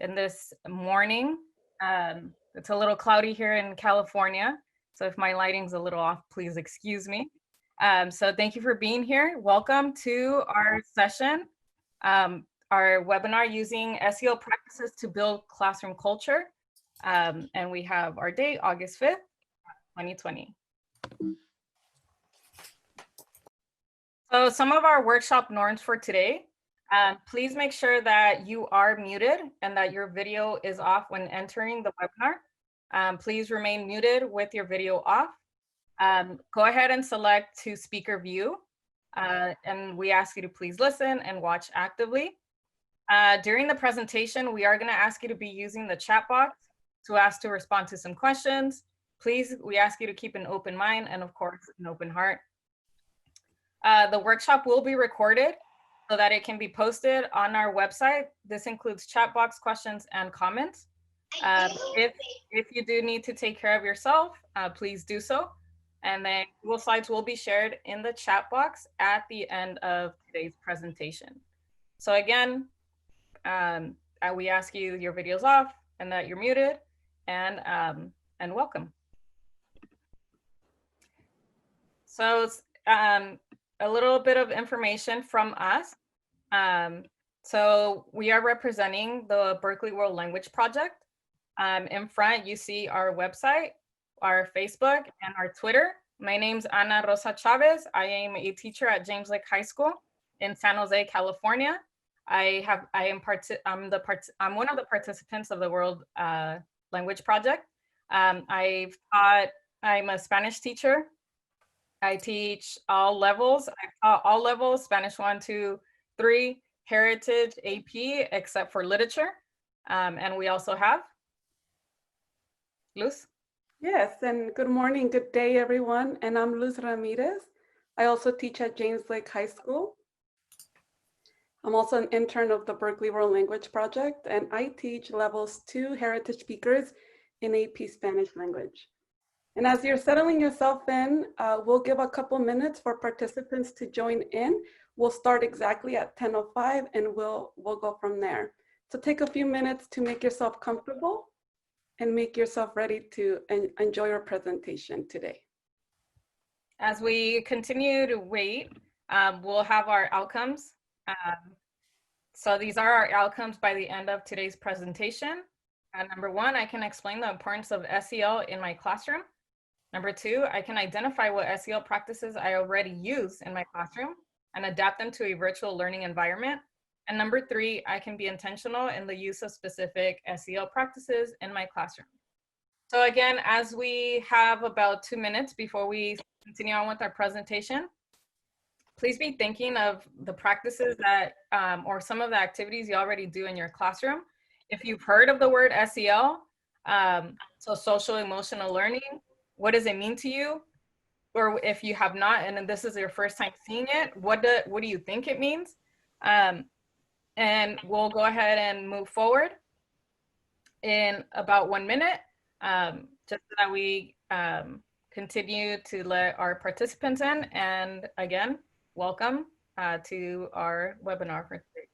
in this morning. It's a little cloudy here in California, so if my lighting's a little off, please excuse me. So thank you for being here. Welcome to our session, our webinar using SEL practices to build classroom culture. And we have our date, August 5th, 2020. So some of our workshop norms for today, please make sure that you are muted and that your video is off when entering the webinar. Please remain muted with your video off. Go ahead and select to speaker view. And we ask you to please listen and watch actively. During the presentation, we are going to ask you to be using the chat box to ask to respond to some questions. Please, we ask you to keep an open mind and of course, an open heart. The workshop will be recorded so that it can be posted on our website. This includes chat box questions and comments. If you do need to take care of yourself, please do so. And then Google Slides will be shared in the chat box at the end of today's presentation. So again, we ask you your video's off and that you're muted, and welcome. So a little bit of information from us. So we are representing the Berkeley World Language Project. In front, you see our website, our Facebook, and our Twitter. My name's Ana Rosa Chavez. I am a teacher at James Lake High School in San Jose, California. I'm one of the participants of the World Language Project. I'm a Spanish teacher. I teach all levels. All levels, Spanish 1, 2, 3, Heritage, AP, except for literature. And we also have Luz. Yes, and good morning, good day, everyone. And I'm Luz Ramirez. I also teach at James Lake High School. I'm also an intern of the Berkeley World Language Project, and I teach levels 2 Heritage speakers in AP Spanish language. And as you're settling yourself in, we'll give a couple minutes for participants to join in. We'll start exactly at 10:05 and we'll go from there. So take a few minutes to make yourself comfortable and make yourself ready to enjoy your presentation today. As we continue to wait, we'll have our outcomes. So these are our outcomes by the end of today's presentation. Number 1, I can explain the importance of SEL in my classroom. Number 2, I can identify what SEL practices I already use in my classroom and adapt them to a virtual learning environment. And number 3, I can be intentional in the use of specific SEL practices in my classroom. So again, as we have about 2 minutes before we continue on with our presentation, please be thinking of the practices that, or some of the activities you already do in your classroom. If you've heard of the word SEL, so social emotional learning, what does it mean to you? Or if you have not, and this is your first time seeing it, what do you think it means? And we'll go ahead and move forward in about 1 minute, just so that we continue to let our participants in. And again, welcome to our webinar for today.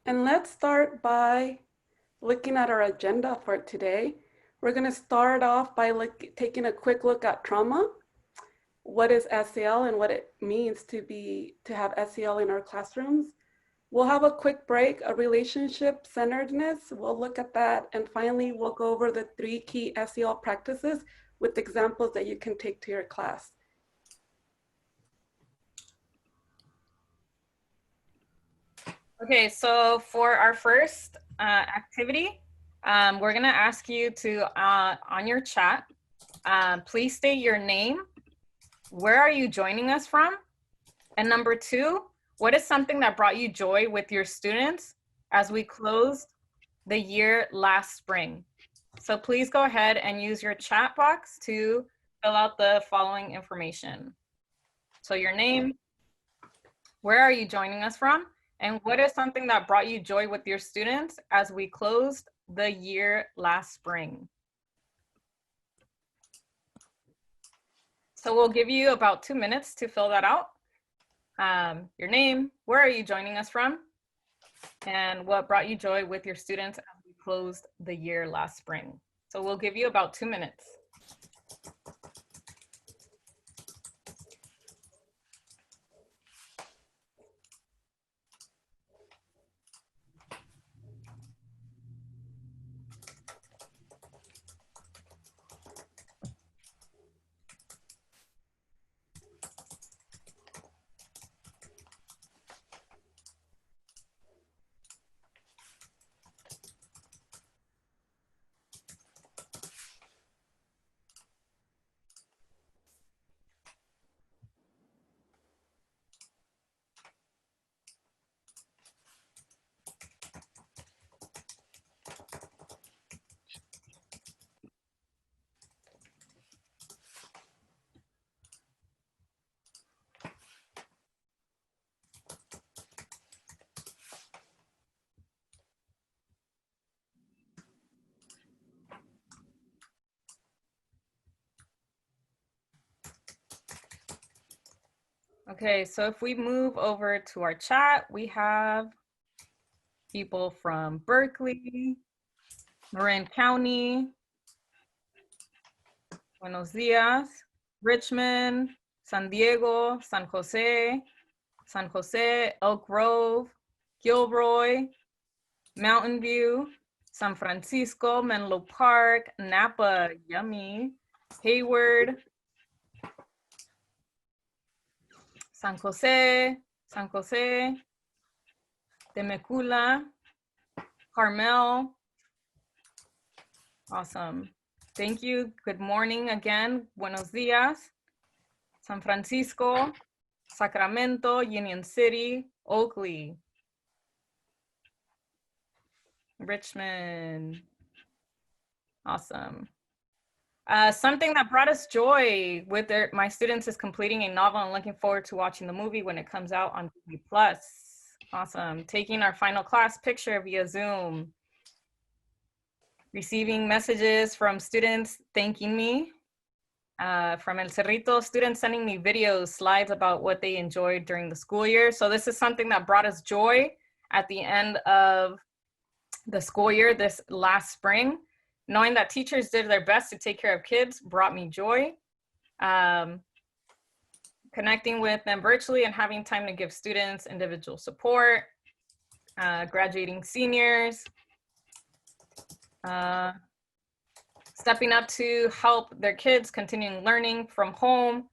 And let's start by looking at our agenda for today. We're going to start off by taking a quick look at trauma. What is SEL and what it means to have SEL in our classrooms. We'll have a quick break, a relationship centeredness. We'll look at that. And finally, we'll go over the 3 key SEL practices with examples that you can take to your class. Okay, so for our first activity, we're gonna ask you to, on your chat, please state your name. Where are you joining us from? And number two, what is something that brought you joy with your students as we closed the year last spring? So please go ahead and use your chat box to fill out the following information. So your name, where are you joining us from? And what is something that brought you joy with your students as we closed the year last spring? So we'll give you about 2 minutes to fill that out. Your name, where are you joining us from? And what brought you joy with your students as we closed the year last spring? So we'll give you about 2 minutes. Okay, so if we move over to our chat, we have people from Berkeley, Marin County, Buenos Dias, Richmond, San Diego, San Jose, Elk Grove, Gilroy, Mountain View, San Francisco, Menlo Park, Napa, yummy, Hayward, San Jose, Temecula, Carmel. Awesome. Thank you. Good morning again. Buenos dias. San Francisco, Sacramento, Union City, Oakley, Richmond. Awesome. Something that brought us joy with my students is completing a novel and looking forward to watching the movie when it comes out on Disney Plus. Awesome. Taking our final class picture via Zoom. Receiving messages from students thanking me. From El Cerrito, students sending me videos, slides about what they enjoyed during the school year. So this is something that brought us joy at the end of the school year this last spring. Knowing that teachers did their best to take care of kids brought me joy. Connecting with them virtually and having time to give students individual support. Graduating seniors. Stepping up to help their kids continuing learning from home.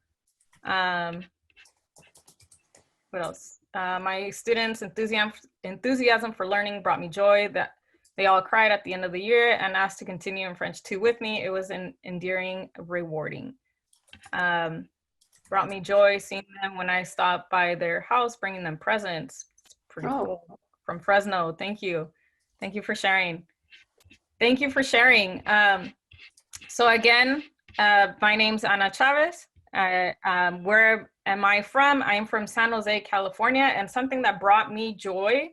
What else? My students' enthusiasm for learning brought me joy. That they all cried at the end of the year and asked to continue in French 2 with me. It was endearing, rewarding. Brought me joy seeing them when I stopped by their house, bringing them presents. It's pretty cool. From Fresno, thank you. Thank you for sharing. Thank you for sharing. So again, my name's Ana Chavez. Where am I from? I'm from San Jose, California, and something that brought me joy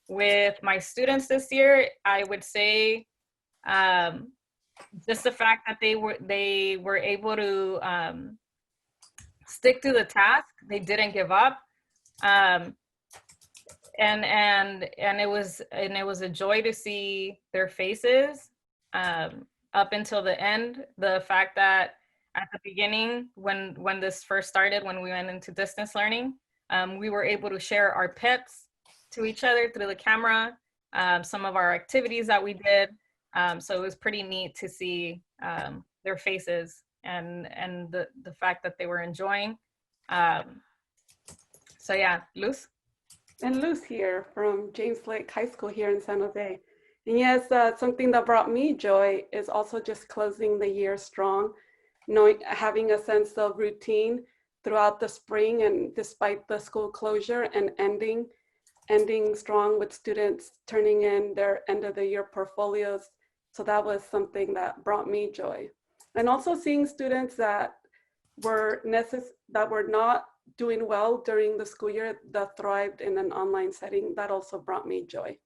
with my students this year, I would say, just the fact that they were able to stick to the task. They didn't give up, and it was a joy to see their faces up until the end. The fact that at the beginning, when this first started, when we went into distance learning, we were able to share our pets to each other through the camera, some of our activities that we did. So it was pretty neat to see their faces and the fact that they were enjoying. So yeah, Luz. And Luz here from James Lake High School here in San Jose. And yes, something that brought me joy is also just closing the year strong, knowing, having a sense of routine throughout the spring and despite the school closure, and ending strong with students turning in their end of the year portfolios. So that was something that brought me joy. And also seeing students that were not doing well during the school year that thrived in an online setting, that also brought me joy.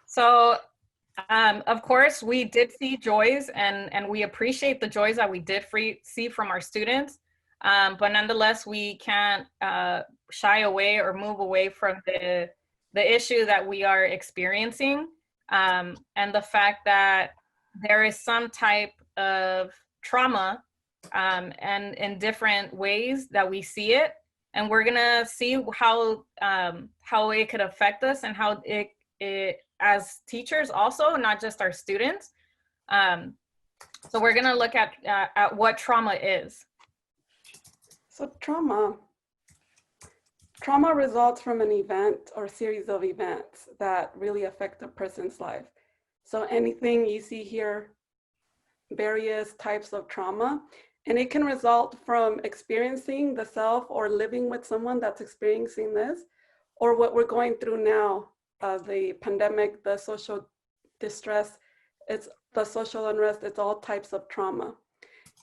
So of course, we did see joys, and we appreciate the joys that we did see from our students. But nonetheless, we can't shy away or move away from the issue that we are experiencing, and the fact that there is some type of trauma, and in different ways that we see it. And we're gonna see how it could affect us, and how it as teachers also, not just our students. So we're gonna look at what trauma is. So trauma results from an event or series of events that really affect a person's life. So anything you see here, various types of trauma, and it can result from experiencing the self or living with someone that's experiencing this, or what we're going through now, the pandemic, the social distress, it's the social unrest, it's all types of trauma.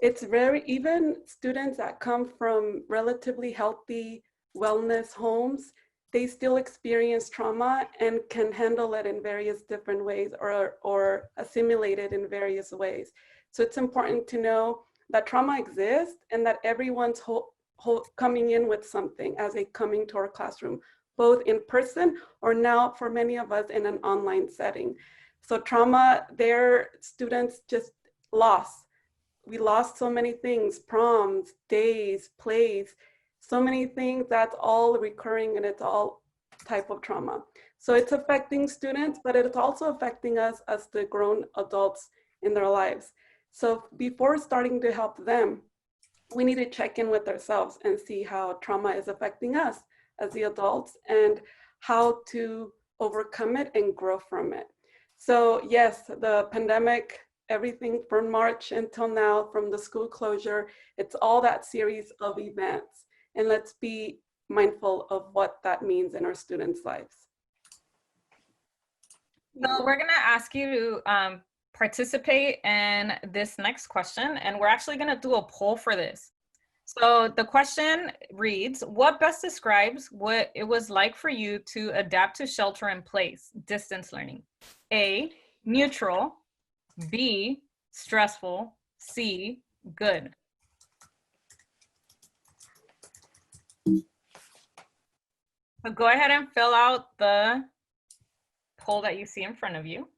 It's even students that come from relatively healthy wellness homes, they still experience trauma and can handle it in various different ways, or assimilate it in various ways. So it's important to know that trauma exists, and that everyone's coming in with something as they coming to our classroom, both in person or now for many of us in an online setting. So trauma, their students just lost. We lost so many things, proms, days, plays, so many things. That's all recurring, and it's all type of trauma. So it's affecting students, but it's also affecting us as the grown adults in their lives. So before starting to help them, we need to check in with ourselves and see how trauma is affecting us as the adults, and how to overcome it and grow from it. So yes, the pandemic, everything from March until now, from the school closure, it's all that series of events. And let's be mindful of what that means in our students' lives. So we're gonna ask you to participate in this next question, and we're actually gonna do a poll for this. So the question reads, what best describes what it was like for you to adapt to shelter in place, distance learning? A, neutral. B, stressful. C, good. So go ahead and fill out the poll that you see in front of you.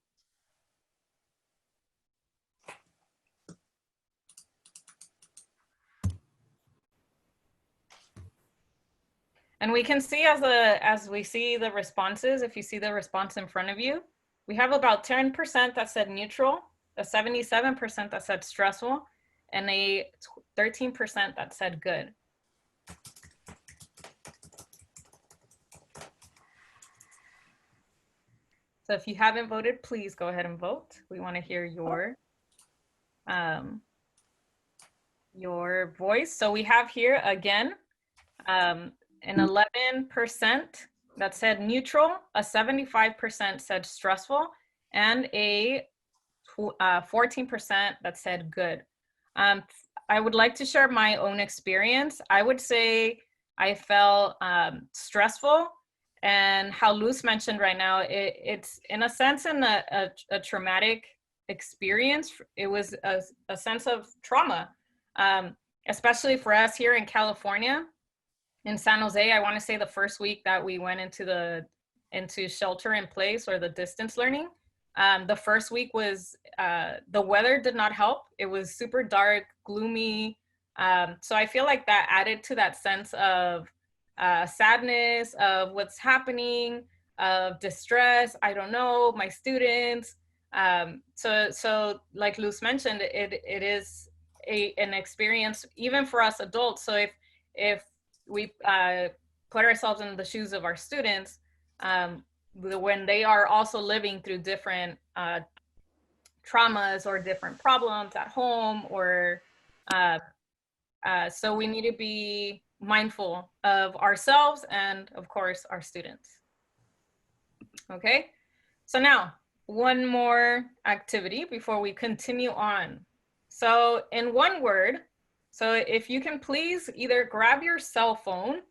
And we can see as we see the responses, if you see the response in front of you, we have about 10% that said neutral, a 77% that said stressful, and a 13% that said good. So if you haven't voted, please go ahead and vote. We want to hear your voice. So we have here again, an 11% that said neutral, a 75% said stressful, and a 14% that said good. I would like to share my own experience. I would say I felt stressful, and how Luz mentioned right now, it's in a sense a traumatic experience. It was a sense of trauma, especially for us here in California. In San Jose, I want to say the first week that we went into shelter in place, or the distance learning, the first week was, the weather did not help. It was super dark, gloomy. So I feel like that added to that sense of sadness of what's happening, of distress. I don't know, my students. So like Luz mentioned, it is an experience even for us adults. So if we put ourselves in the shoes of our students, when they are also living through different traumas or different problems at home, or so we need to be mindful of ourselves and of course our students. Okay, so now one more activity before we continue on. So in one word, so if you can please either grab your cell phone,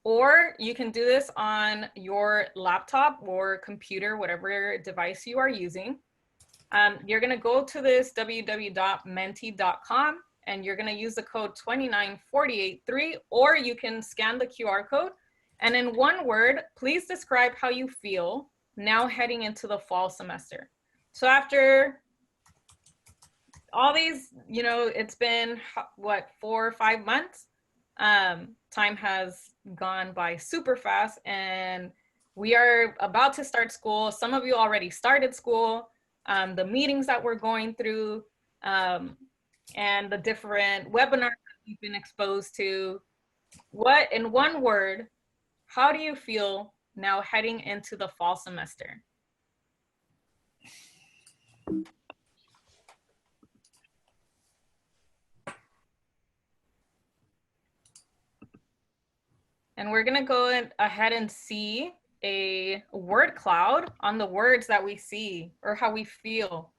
or you can do this on your laptop or computer, whatever device you are using. You're gonna go to this www.menti.com and you're gonna use the code 29483, or you can scan the QR code. And in one word, please describe how you feel now heading into the fall semester. So after all these, you know, it's been what, 4 or 5 months? Time has gone by super fast and we are about to start school. Some of you already started school. The meetings that we're going through, and the different webinars that we've been exposed to. What, in one word, how do you feel now heading into the fall semester? And we're gonna go ahead and see a word cloud on the words that we see or how we feel.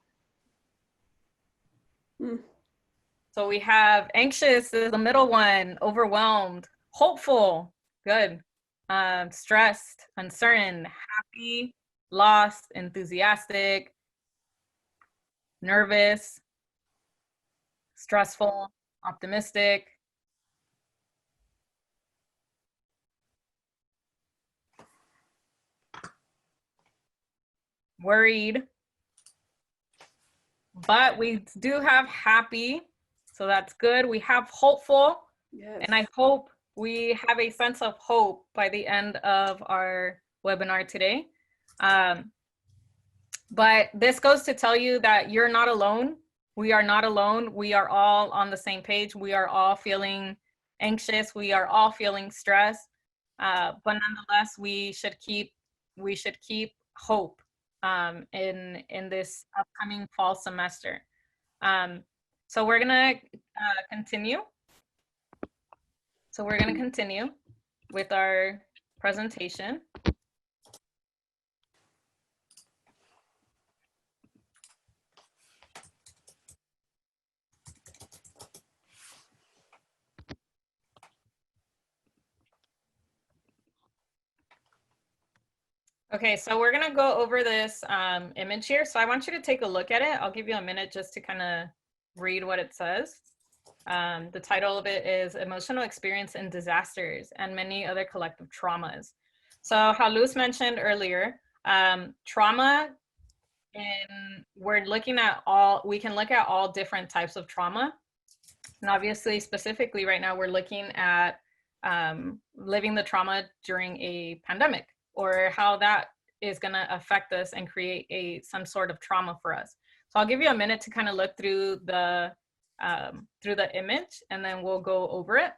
So we have anxious is the middle one, overwhelmed, hopeful, good, stressed, uncertain, happy, lost, enthusiastic, nervous, stressful, optimistic. Worried. But we do have happy, so that's good. We have hopeful, yes. And I hope we have a sense of hope by the end of our webinar today. But this goes to tell you that you're not alone. We are not alone. We are all on the same page. We are all feeling anxious. We are all feeling stressed. But nonetheless, we should keep hope in this upcoming fall semester. So we're gonna continue. So we're gonna continue with our presentation. Okay, so we're gonna go over this image here. So I want you to take a look at it. I'll give you a minute just to kind of read what it says. The title of it is Emotional Experience in Disasters and Many Other Collective Traumas. So how Luz mentioned earlier, trauma, and we can look at all different types of trauma. And obviously, specifically right now, we're looking at living the trauma during a pandemic, or how that is going to affect us and create some sort of trauma for us. So I'll give you a minute to kind of look through the image, and then we'll go over it.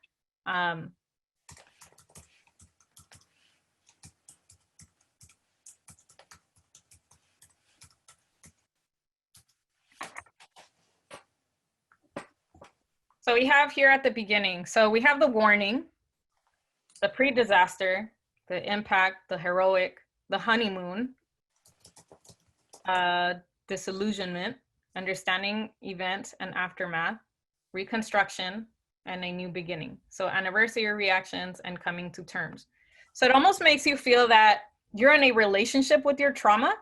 So we have here at the beginning, so we have the warning, the pre-disaster, the impact, the heroic, the honeymoon, disillusionment, understanding events and aftermath, reconstruction, and a new beginning. So anniversary reactions and coming to terms. So it almost makes you feel that you're in a relationship with your trauma.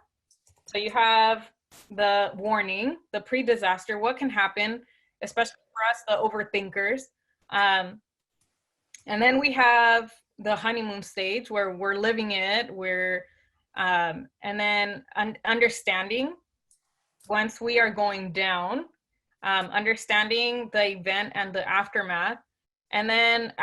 So you have the warning, the pre-disaster, what can happen, especially for us, the overthinkers. And then we have the honeymoon stage where we're living it, and then understanding once we are going down, understanding the event and the aftermath, and then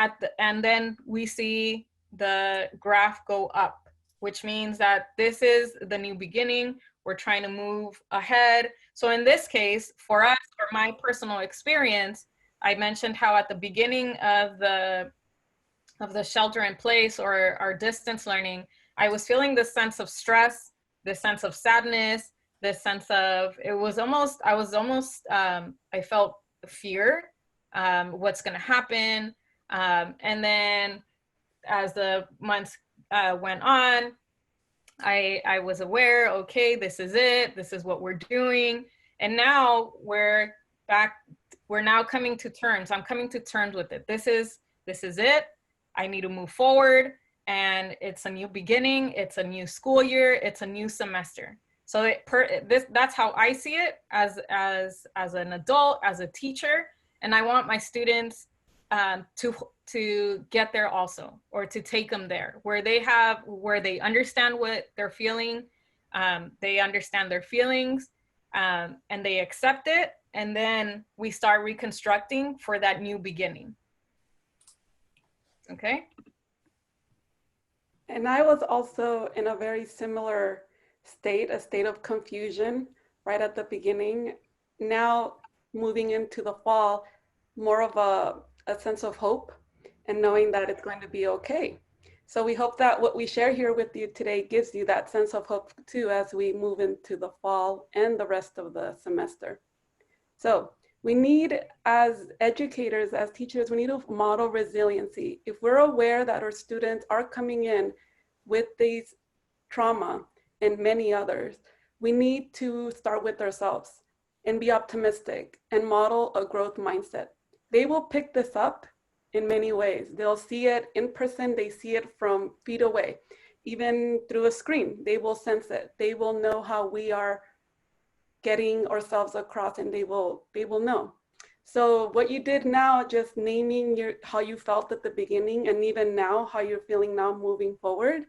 we see the graph go up, which means that this is the new beginning. we're trying to move ahead. So in this case, for us, for my personal experience, I mentioned how at the beginning of the shelter in place or our distance learning, I was feeling this sense of stress, this sense of sadness, this sense of, I felt fear, what's going to happen. And then as the months went on, I was aware, okay, this is it. This is what we're doing. And now we're back. We're now coming to terms. I'm coming to terms with it. This is it. I need to move forward. And it's a new beginning. It's a new school year. It's a new semester. So that's how I see it as an adult, as a teacher. And I want my students to get there also, or to take them there, where they understand what they're feeling, they understand their feelings, and they accept it, and then we start reconstructing for that new beginning. Okay. And I was also in a very similar state, a state of confusion right at the beginning. Now moving into the fall, more of a sense of hope and knowing that it's going to be okay. So we hope that what we share here with you today gives you that sense of hope too, as we move into the fall and the rest of the semester. So we need, as educators, as teachers, we need to model resiliency. If we're aware that our students are coming in with these trauma and many others, we need to start with ourselves and be optimistic and model a growth mindset. They will pick this up in many ways. They'll see it in person, they see it from feet away, even through a screen. They will sense it. They will know how we are getting ourselves across, and they will know. So what you did now, just naming how you felt at the beginning, and even now how you're feeling now moving forward,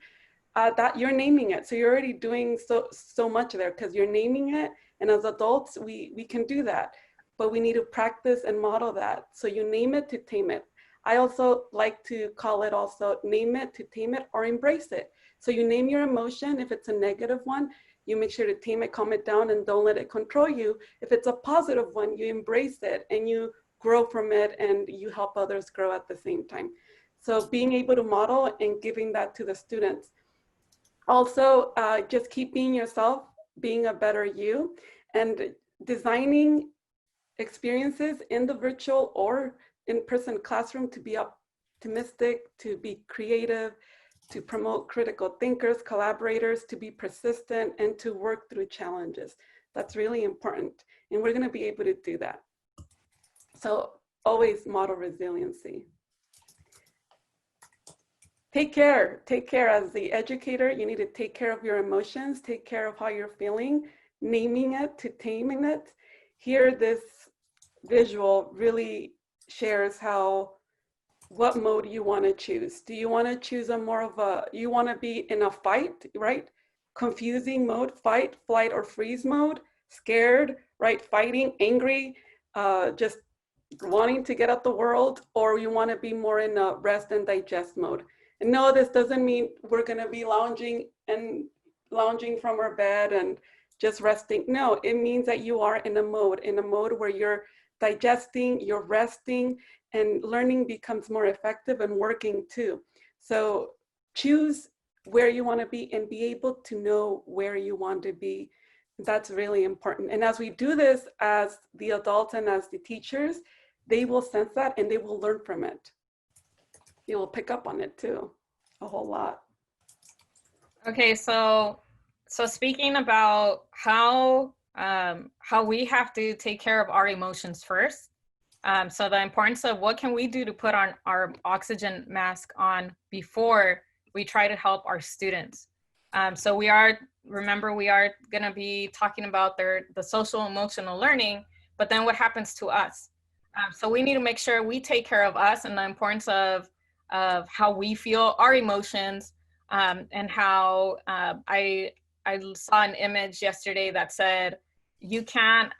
that you're naming it. So you're already doing so much there, because you're naming it. And as adults, we can do that, but we need to practice and model that. So you name it to tame it. I also like to call it also name it to tame it, or embrace it. So you name your emotion. If it's a negative one, you make sure to tame it, calm it down, and don't let it control you. If it's a positive one, you embrace it and you grow from it, and you help others grow at the same time. So being able to model and giving that to the students. Also, just keep being yourself, being a better you, and designing experiences in the virtual or in-person classroom to be optimistic, to be creative, to promote critical thinkers, collaborators, to be persistent, and to work through challenges. That's really important. And we're going to be able to do that. So always model resiliency. Take care as the educator. You need to take care of your emotions, take care of how you're feeling, naming it to taming it. Here, this visual really shares what mode you want to choose. Do you want to choose you want to be in a fight, right? Confusing mode, fight, flight, or freeze mode, scared, right? Fighting, angry, just wanting to get out the world, or you want to be more in a rest and digest mode. And no, this doesn't mean we're going to be lounging from our bed and just resting. No, it means that you are in a mode where you're digesting, you're resting, and learning becomes more effective and working too. So choose where you want to be and be able to know where you want to be. That's really important. And as we do this as the adults and as the teachers, they will sense that and they will learn from it. They will pick up on it too, a whole lot. Okay, so speaking about how we have to take care of our emotions first. So the importance of what can we do to put on our oxygen mask on before we try to help our students. So we are going to be talking about the social emotional learning, but then what happens to us? So we need to make sure we take care of us, and the importance of how we feel, our emotions, and how I saw an image yesterday that said you cannot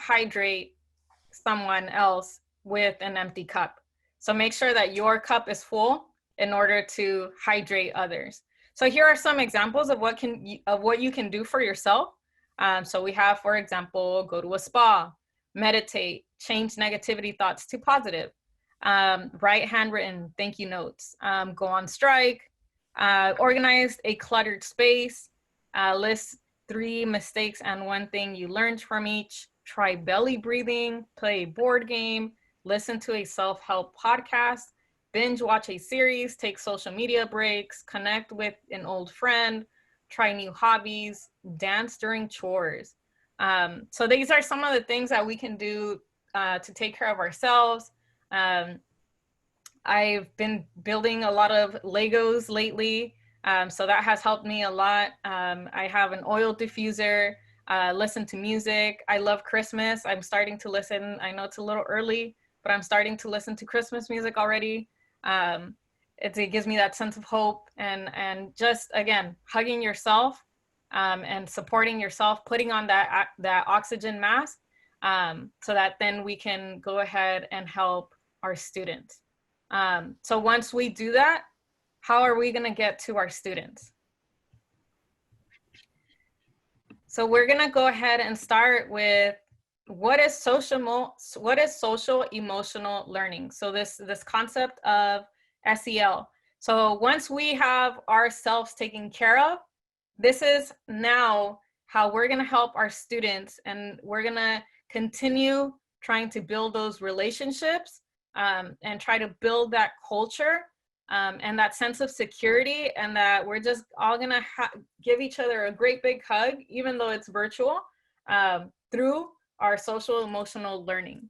hydrate someone else with an empty cup. So make sure that your cup is full in order to hydrate others. So here are some examples of what you can do for yourself. So we have, for example, go to a spa, meditate, change negativity thoughts to positive, write handwritten thank you notes, go on strike, organize a cluttered space, list 3 mistakes and 1 thing you learned from each, try belly breathing, play a board game, listen to a self-help podcast, binge watch a series, take social media breaks, connect with an old friend, try new hobbies, dance during chores. So these are some of the things that we can do to take care of ourselves. I've been building a lot of Legos lately, so that has helped me a lot. I have an oil diffuser, listen to music. I love Christmas. I'm starting to listen. I know it's a little early, but I'm starting to listen to Christmas music already. It gives me that sense of hope, and just, again, hugging yourself and supporting yourself, putting on that oxygen mask, so that then we can go ahead and help our students. So once we do that, how are we going to get to our students? So we're going to go ahead and start with what is social emotional learning. So this concept of SEL. So once we have ourselves taken care of, this is now how we're going to help our students, and we're going to continue trying to build those relationships, and try to build that culture, and that sense of security, and that we're just all going to give each other a great big hug, even though it's virtual, through our social emotional learning.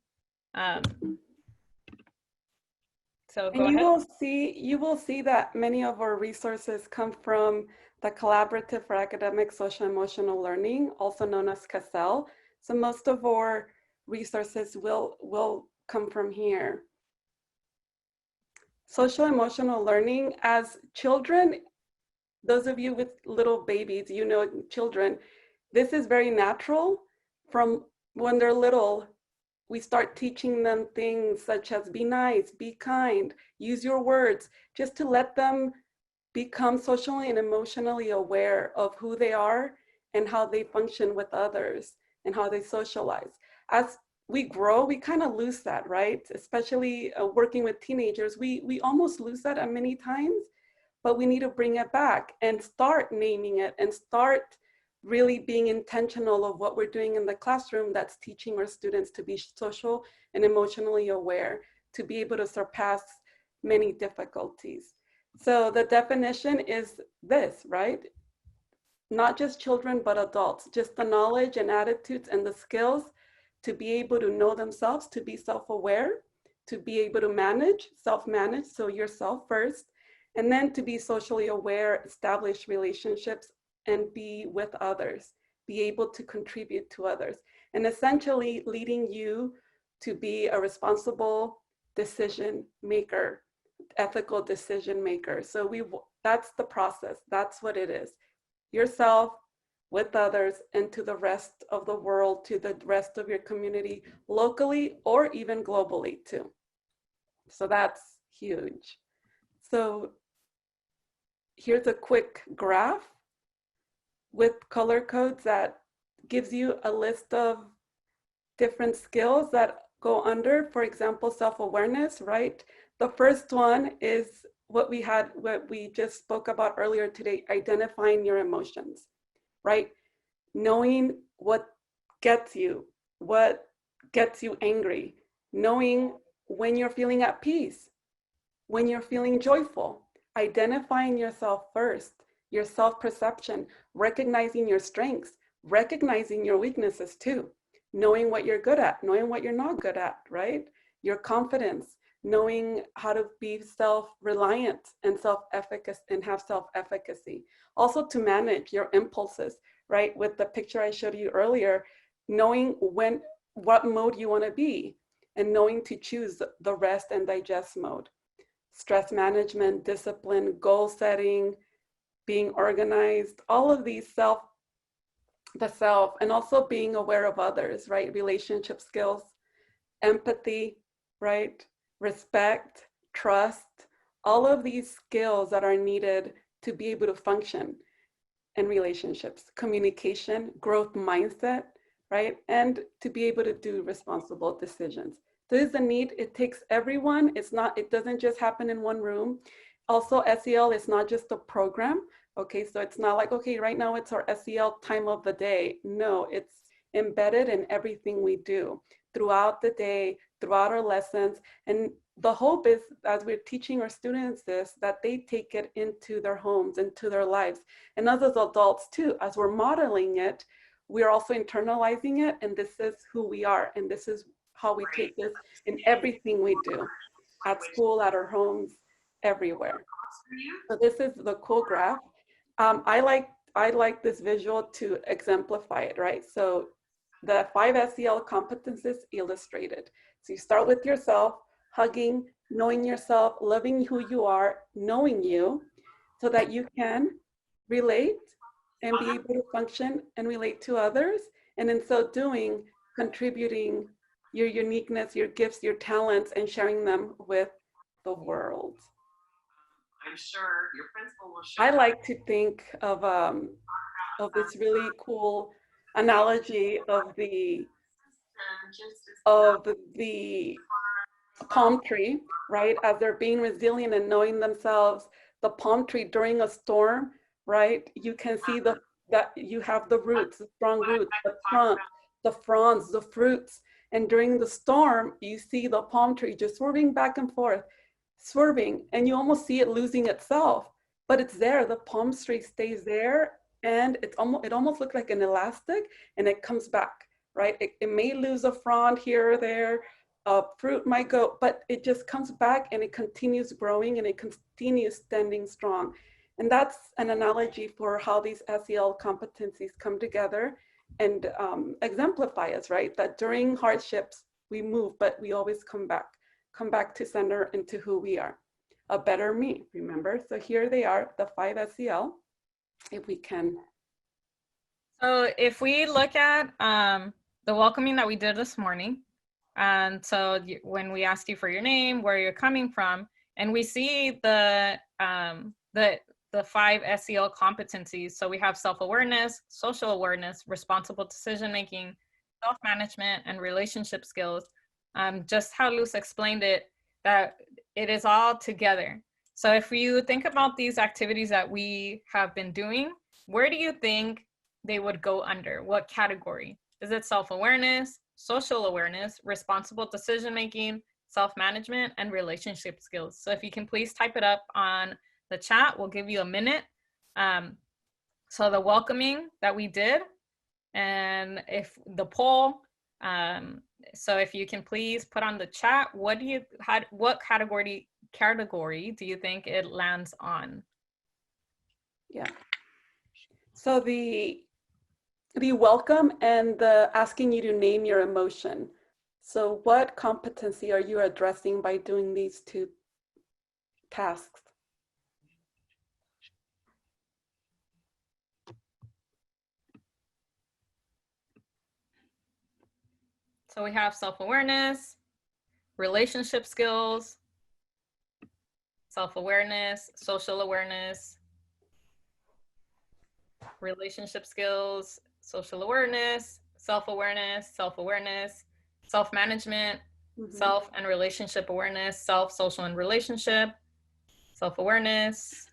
So go And ahead. you will see that many of our resources come from the Collaborative for Academic Social Emotional Learning, also known as SEL. So most of our resources will come from here. Social emotional learning, as children, those of you with little babies, you know, children, this is very natural. From when they're little, we start teaching them things such as be nice, be kind, use your words, just to let them become socially and emotionally aware of who they are and how they function with others and how they socialize. As we grow, we kind of lose that, right? Especially working with teenagers, we almost lose that at many times, but we need to bring it back and start naming it and start really being intentional of what we're doing in the classroom that's teaching our students to be social and emotionally aware, to be able to surpass many difficulties. So the definition is this, right? Not just children, but adults, just the knowledge and attitudes and the skills to be able to know themselves, to be self-aware, to be able to manage, self-manage, so yourself first, and then to be socially aware, establish relationships, and be with others, be able to contribute to others, and essentially leading you to be a responsible decision maker, ethical decision maker. So that's the process. That's what it is. Yourself, with others, and to the rest of the world, to the rest of your community, locally or even globally too. So that's huge. So here's a quick graph with color codes that gives you a list of different skills that go under, for example, self-awareness, right? The first one is what we just spoke about earlier today, identifying your emotions, right? Knowing what gets you angry, knowing when you're feeling at peace, when you're feeling joyful, identifying yourself first, your self-perception, recognizing your strengths, recognizing your weaknesses too, knowing what you're good at, knowing what you're not good at, right? Your confidence, knowing how to be self-reliant and self-efficacy and have self-efficacy. Also to manage your impulses, right? With the picture I showed you earlier, knowing what mode you want to be and knowing to choose the rest and digest mode. Stress management, discipline, goal setting, being organized, all of these the self, and also being aware of others, right? Relationship skills, empathy, right? Respect, trust, all of these skills that are needed to be able to function in relationships, communication, growth mindset, right? And to be able to do responsible decisions. There is a need, it takes everyone. It doesn't just happen in one room. Also, SEL is not just a program. Okay, so it's not like, okay, right now it's our SEL time of the day. No, it's embedded in everything we do throughout the day, throughout our lessons. And the hope is, as we're teaching our students this, that they take it into their homes, into their lives. And us as adults too, as we're modeling it, we're also internalizing it. And this is who we are. And this is how we take this in everything we do, at school, at our homes, everywhere. So this is the cool graph. I like this visual to exemplify it, right? So the 5 SEL competencies illustrated. So you start with yourself, hugging, knowing yourself, loving who you are, knowing you, so that you can relate and be able to function and relate to others. And in so doing, contributing your uniqueness, your gifts, your talents, and sharing them with the world. I'm sure your principal will show. I like to think of this really cool analogy of the palm tree, right? As they're being resilient and knowing themselves, the palm tree during a storm, right? You can see that you have the roots, the strong roots, the trunk, the fronds, the fruits. And during the storm, you see the palm tree just swerving back and forth, swerving, and you almost see it losing itself, but it's there. The palm tree stays there, and it almost looks like an elastic, and it comes back, right? It may lose a frond here or there, a fruit might go, but it just comes back and it continues growing and it continues standing strong. And that's an analogy for how these SEL competencies come together and exemplify us, right? That during hardships, we move, but we always come back to center into who we are. A better me, remember? So here they are, the 5 SEL, if we can. So if we look at the welcoming that we did this morning, and so when we asked you for your name, where you're coming from, and we see the 5 SEL competencies. So we have self-awareness, social awareness, responsible decision-making, self-management, and relationship skills. Just how Luz explained it, that it is all together. So if you think about these activities that we have been doing, where do you think they would go under? What category? Is it self-awareness, social awareness, responsible decision-making, self-management, and relationship skills? So if you can please type it up on the chat, we'll give you a minute. So the welcoming that we did, and if the poll, so if you can please put on the chat, what category do you think it lands on? Yeah. So the welcome and the asking you to name your emotion. So what competency are you addressing by doing these 2 tasks? So we have self-awareness, relationship skills, self-awareness, social awareness, relationship skills, social awareness, self-awareness, self-management, self and relationship awareness, self, social, and relationship, self-awareness,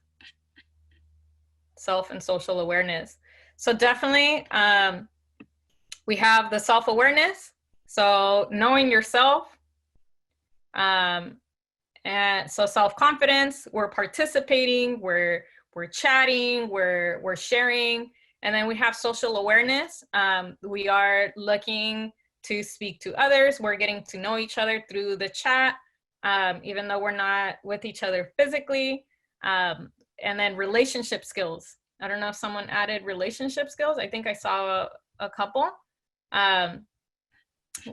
self and social awareness. So definitely we have the self-awareness. So knowing yourself, and so self-confidence, we're participating, we're chatting, we're sharing. And then we have social awareness. We are looking to speak to others. We're getting to know each other through the chat, even though we're not with each other physically. And then relationship skills. I don't know if someone added relationship skills. I think I saw a couple.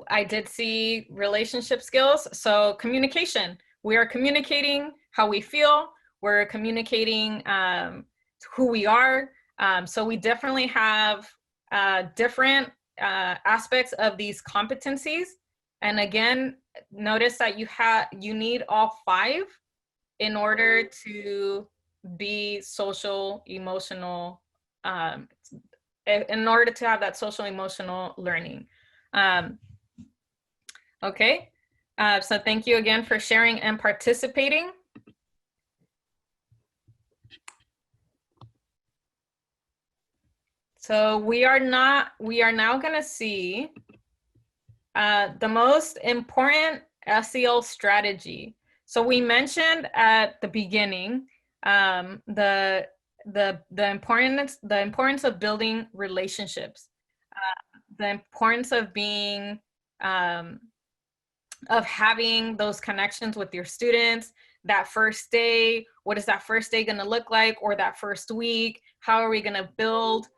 I did see relationship skills. So communication. We are communicating how we feel. We're communicating who we are. So we definitely have different aspects of these competencies. And again, notice that you need all 5 in order to be social, emotional, in order to have that social emotional learning. Okay, so thank you again for sharing and participating. So we are now going to see the most important SEL strategy. So we mentioned at the beginning the importance of building relationships, the importance of being of having those connections with your students. That first day, what is that first day going to look like, or that first week? How are we going to build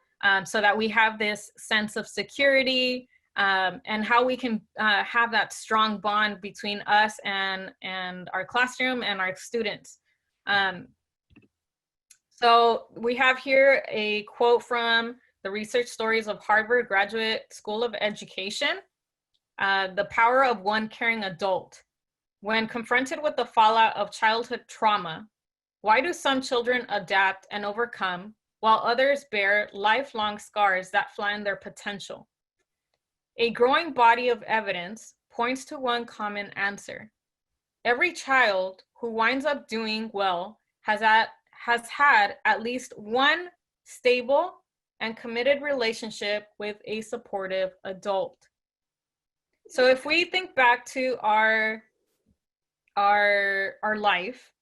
so that we have this sense of security, and how we can have that strong bond between us and our classroom and our students. So we have here a quote from the Research Stories of Harvard Graduate School of Education. The power of one caring adult. When confronted with the fallout of childhood trauma, why do some children adapt and overcome while others bear lifelong scars that flatten their potential? A growing body of evidence points to one common answer. Every child who winds up doing well has had at least one stable and committed relationship with a supportive adult. So if we think back to our life,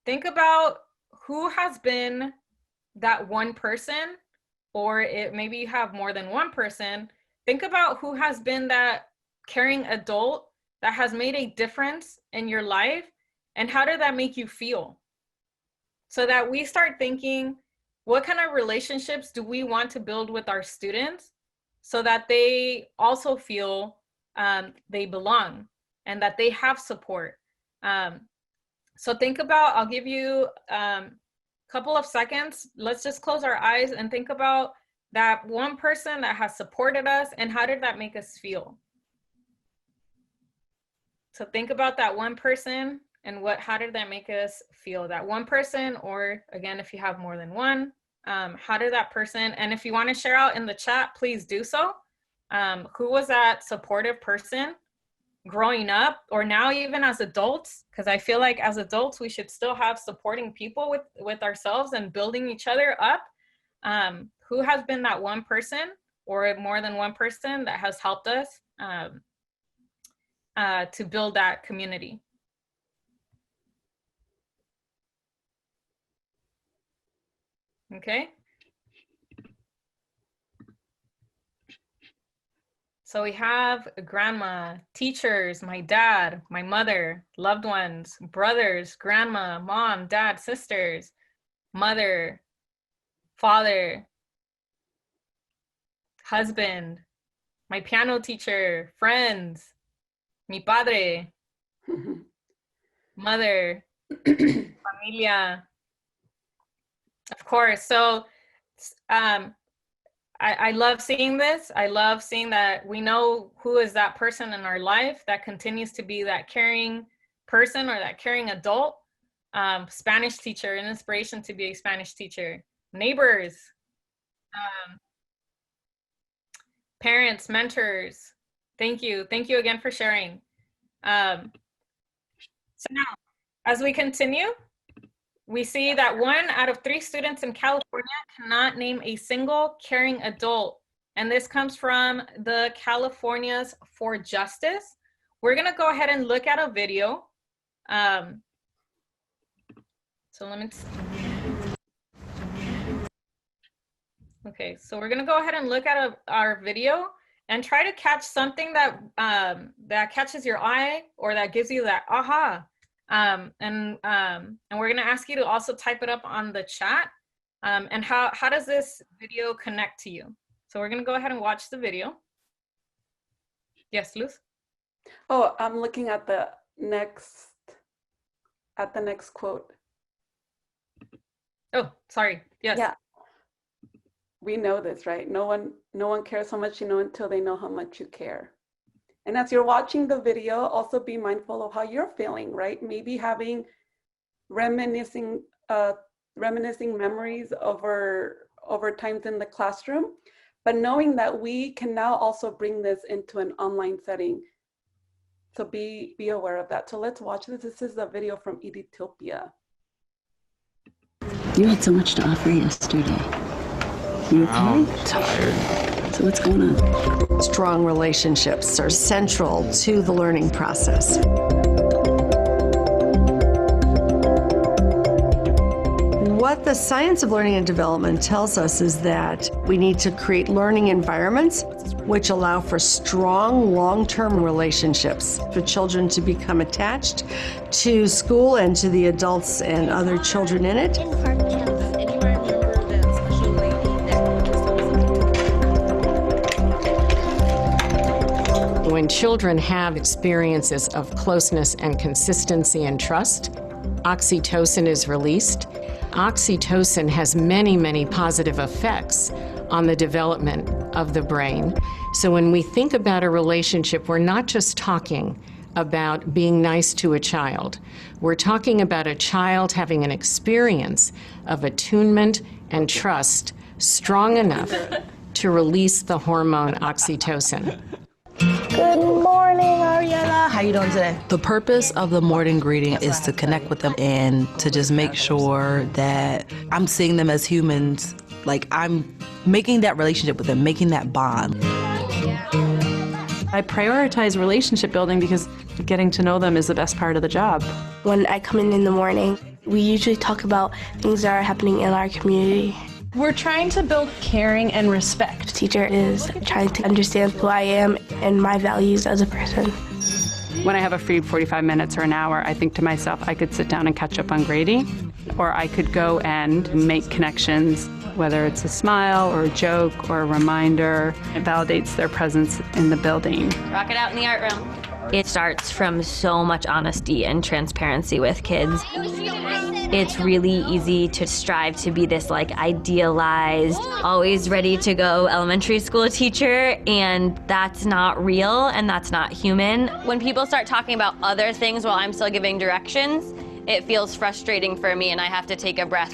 think about who has been that one person, or maybe you have more than one person. Think about who has been that caring adult that has made a difference in your life, and how did that make you feel? So that we start thinking, what kind of relationships do we want to build with our students so that they also feel they belong and that they have support. So think about, I'll give you a couple of seconds. Let's just close our eyes and think about that one person that has supported us, and how did that make us feel? So think about that one person and how did that make us feel? That one person, or again, if you have more than one, how did that person, and if you want to share out in the chat, please do so. Who was that supportive person growing up, or now even as adults? Because I feel like as adults, we should still have supporting people with ourselves and building each other up. Who has been that one person, or more than one person, that has helped us to build that community? Okay. So we have grandma, teachers, my dad, my mother, loved ones, brothers, grandma, mom, dad, sisters, mother, father, husband, my piano teacher, friends, mi padre, mother, familia. Of course. So I love seeing this. I love seeing that we know who is that person in our life that continues to be that caring person or that caring adult. Spanish teacher, an inspiration to be a Spanish teacher. Neighbors, parents, mentors. Thank you. Thank you again for sharing. So now, as we continue, we see that 1 out of 3 students in California cannot name a single caring adult. And this comes from the Californians for Justice. We're gonna go ahead and look at a video. So let me, okay, so we're gonna go ahead and look at our video and try to catch something that, that catches your eye, or that gives you that aha. And we're gonna ask you to also type it up on the chat. And how does this video connect to you? So we're gonna go ahead and watch the video. Yes, Luz? Oh, I'm looking at the next quote. Oh, sorry, yes. Yeah. We know this, right? No one cares how much you know until they know how much you care. And as you're watching the video, also be mindful of how you're feeling, right? Maybe reminiscing reminiscing memories over times in the classroom, but knowing that we can now also bring this into an online setting. So be aware of that. So let's watch this. This is a video from Ethiopia. You had so much to offer yesterday. You okay? I'm tired. So what's going on? Strong relationships are central to the learning process. What the science of learning and development tells us is that we need to create learning environments which allow for strong long-term relationships for children to become attached to school and to the adults and other children in it. When children have experiences of closeness and consistency and trust, oxytocin is released. Oxytocin has many, many positive effects on the development of the brain. So when we think about a relationship, we're not just talking about being nice to a child. We're talking about a child having an experience of attunement and trust strong enough to release the hormone oxytocin. Good morning, Ariella. How you doing today? The purpose of the morning greeting is to connect with them and to just make sure that I'm seeing them as humans. Like, I'm making that relationship with them, making that bond. I prioritize relationship building because getting to know them is the best part of the job. When I come in the morning, we usually talk about things that are happening in our community. We're trying to build caring and respect. The teacher is trying to understand who I am and my values as a person. When I have a free 45 minutes or an hour, I think to myself, I could sit down and catch up on grading, or I could go and make connections, whether it's a smile or a joke or a reminder. It validates their presence in the building. Rock it out in the art room. It starts from so much honesty and transparency with kids. It's really easy to strive to be this like idealized, always ready to go elementary school teacher, and that's not real and that's not human. When people start talking about other things while I'm still giving directions, it feels frustrating for me and I have to take a breath.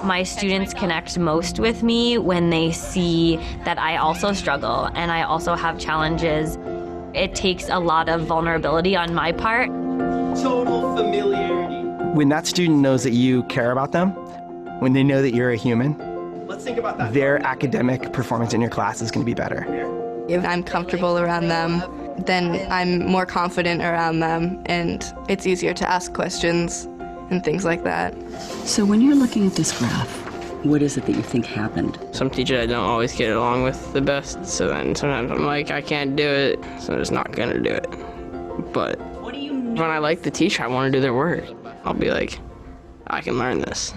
My students connect most with me when they see that I also struggle and I also have challenges. It takes a lot of vulnerability on my part. Total familiarity. When that student knows that you care about them, when they know that you're a human, let's think about that. Their academic performance in your class is going to be better. If I'm comfortable around them, then I'm more confident around them, and it's easier to ask questions and things like that. So when you're looking at this graph, what is it that you think happened? Some teachers I don't always get along with the best, so then sometimes I'm like, I can't do it, so I'm just not gonna do it. But when I like the teacher, I want to do their work. I'll be like, I can learn this.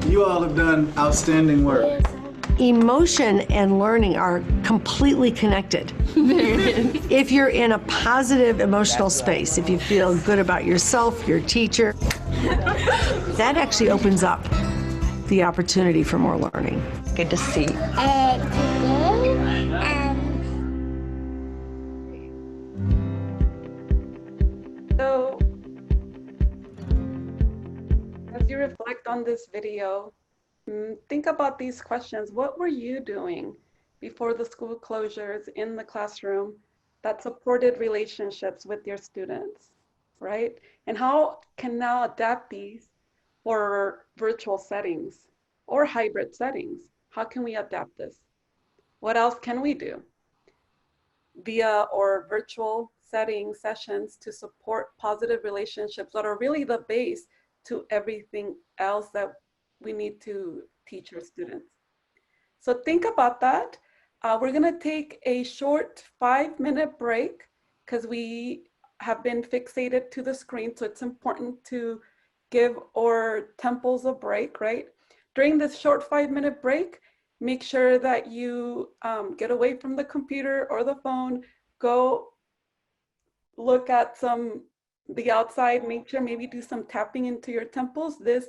You all have done outstanding work. Emotion and learning are completely connected. If you're in a positive emotional space, if you feel good about yourself, your teacher, that actually opens up the opportunity for more learning. Good to see. So, as you reflect on this video, think about these questions. What were you doing before the school closures in the classroom that supported relationships with your students, right? And how can now adapt these for virtual settings or hybrid settings? How can we adapt this? What else can we do via or virtual setting sessions to support positive relationships that are really the base to everything else that we need to teach our students? So think about that. We're gonna take a short 5-minute break because we have been fixated to the screen, so it's important to give our temples a break, right? During this short 5-minute break, make sure that you get away from the computer or the phone, go look at the outside, make sure maybe do some tapping into your temples. This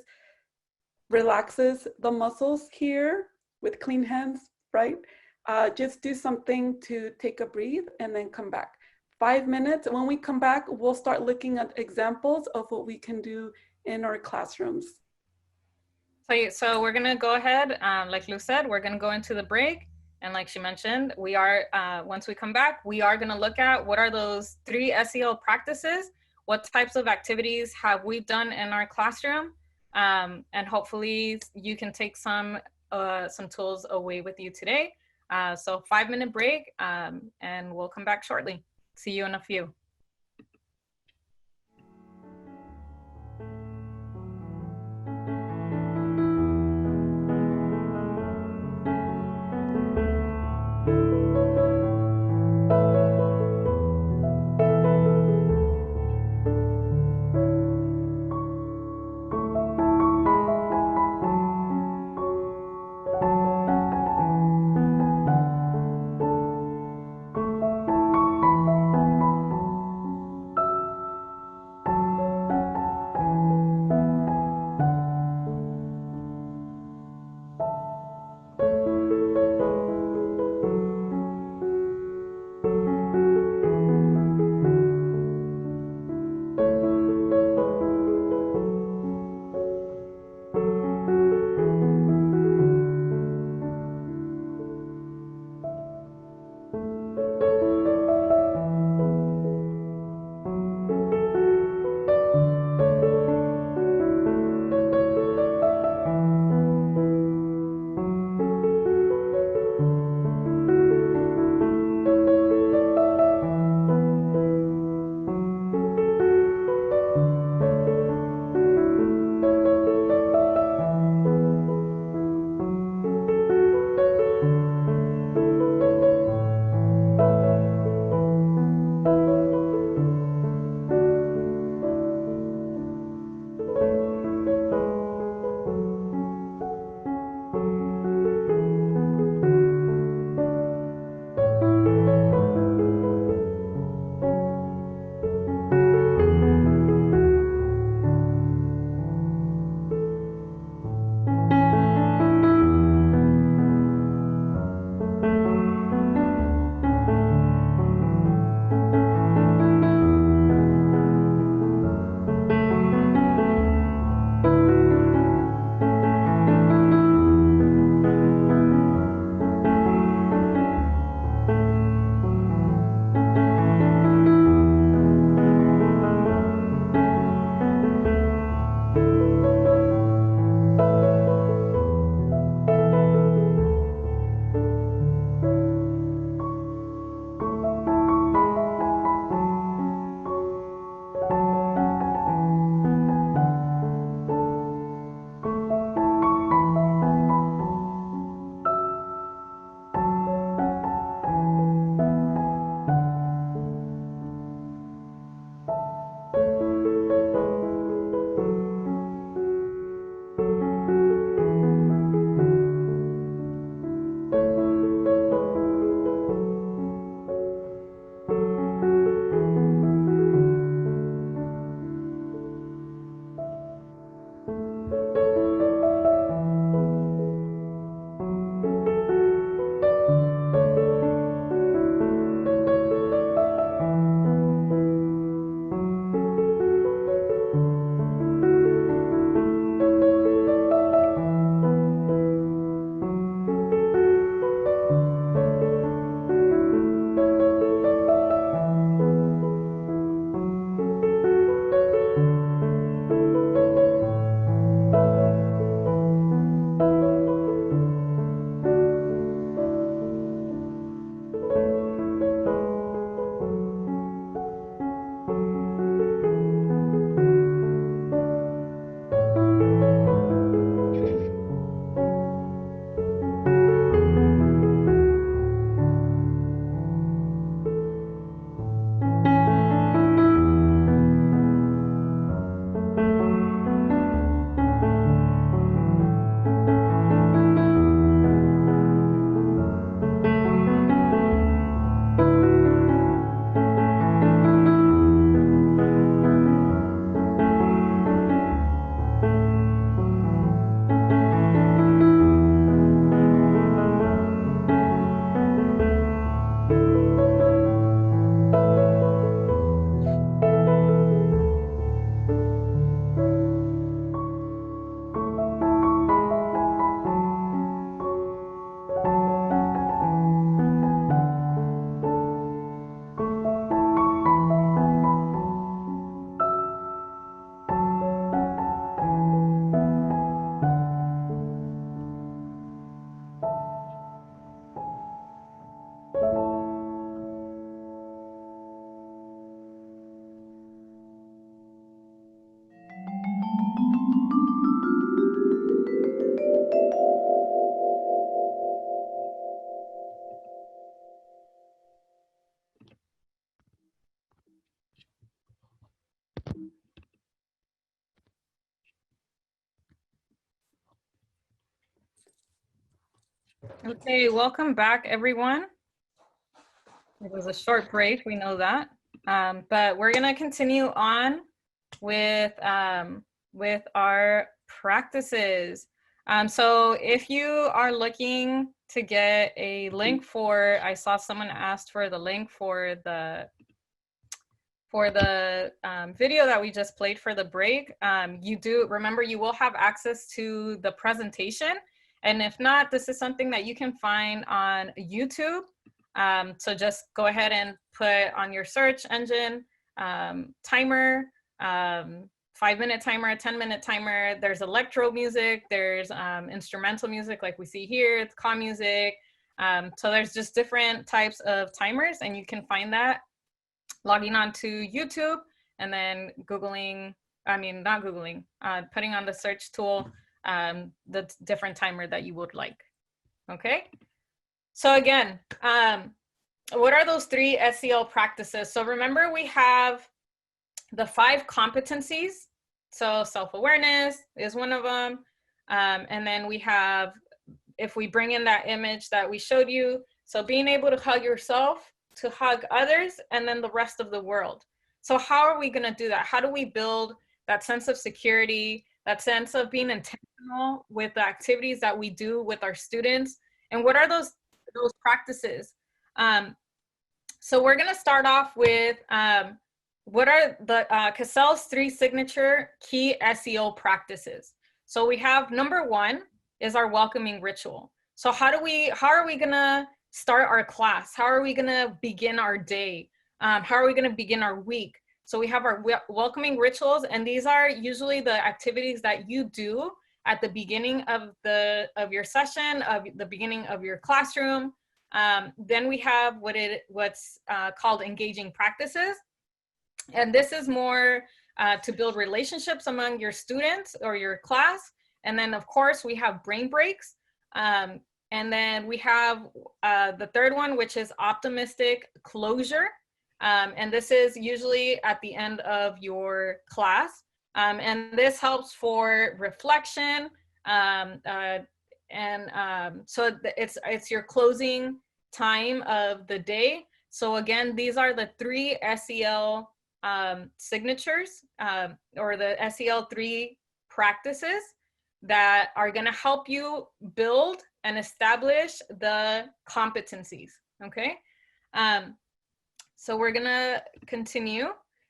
relaxes the muscles here with clean hands, right? Just do something to take a breathe and then come back. 5 minutes, when we come back, we'll start looking at examples of what we can do in our classrooms. So we're gonna go ahead, like Lou said, we're gonna go into the break. And like she mentioned, we are, once we come back, we are gonna look at what are those 3 SEL practices, what types of activities have we done in our classroom, and hopefully you can take some tools away with you today. So 5-minute break, and we'll come back shortly. See you in a few. Okay, welcome back, everyone. It was a short break, we know that. But we're gonna continue on with our practices. So if you are looking to get a link for, I saw someone asked for the link for the video that we just played for the break. Remember, you will have access to the presentation. And if not, this is something that you can find on YouTube. So just go ahead and put on your search engine, timer, 5-minute timer, 10-minute timer. There's electro music, there's instrumental music like we see here, it's calm music. So there's just different types of timers, and you can find that logging on to YouTube and then putting on the search tool the different timer that you would like. Okay, so again, what are those 3 SEL practices? So remember, we have the 5 competencies. So self-awareness is one of them. And then we have, if we bring in that image that we showed you, so being able to hug yourself, to hug others, and then the rest of the world. So how are we gonna do that? How do we build that sense of security, that sense of being intentional with the activities that we do with our students? And what are those practices? So we're gonna start off with what are the Cassell's 3 signature key SEL practices. So we have number 1 is our welcoming ritual. So how are we gonna start our class? How are we gonna begin our day? How are we gonna begin our week? So we have our welcoming rituals, and these are usually the activities that you do at the beginning of your session, of the beginning of your classroom. Then we have what's called engaging practices. And this is more to build relationships among your students or your class. And then of course we have brain breaks. And then we have the 3rd one, which is optimistic closure. And this is usually at the end of your class. And this helps for reflection. So it's your closing time of the day. So again, these are the 3 SEL signatures or the SEL 3 practices that are going to help you build and establish the competencies. Okay, so we're going to continue.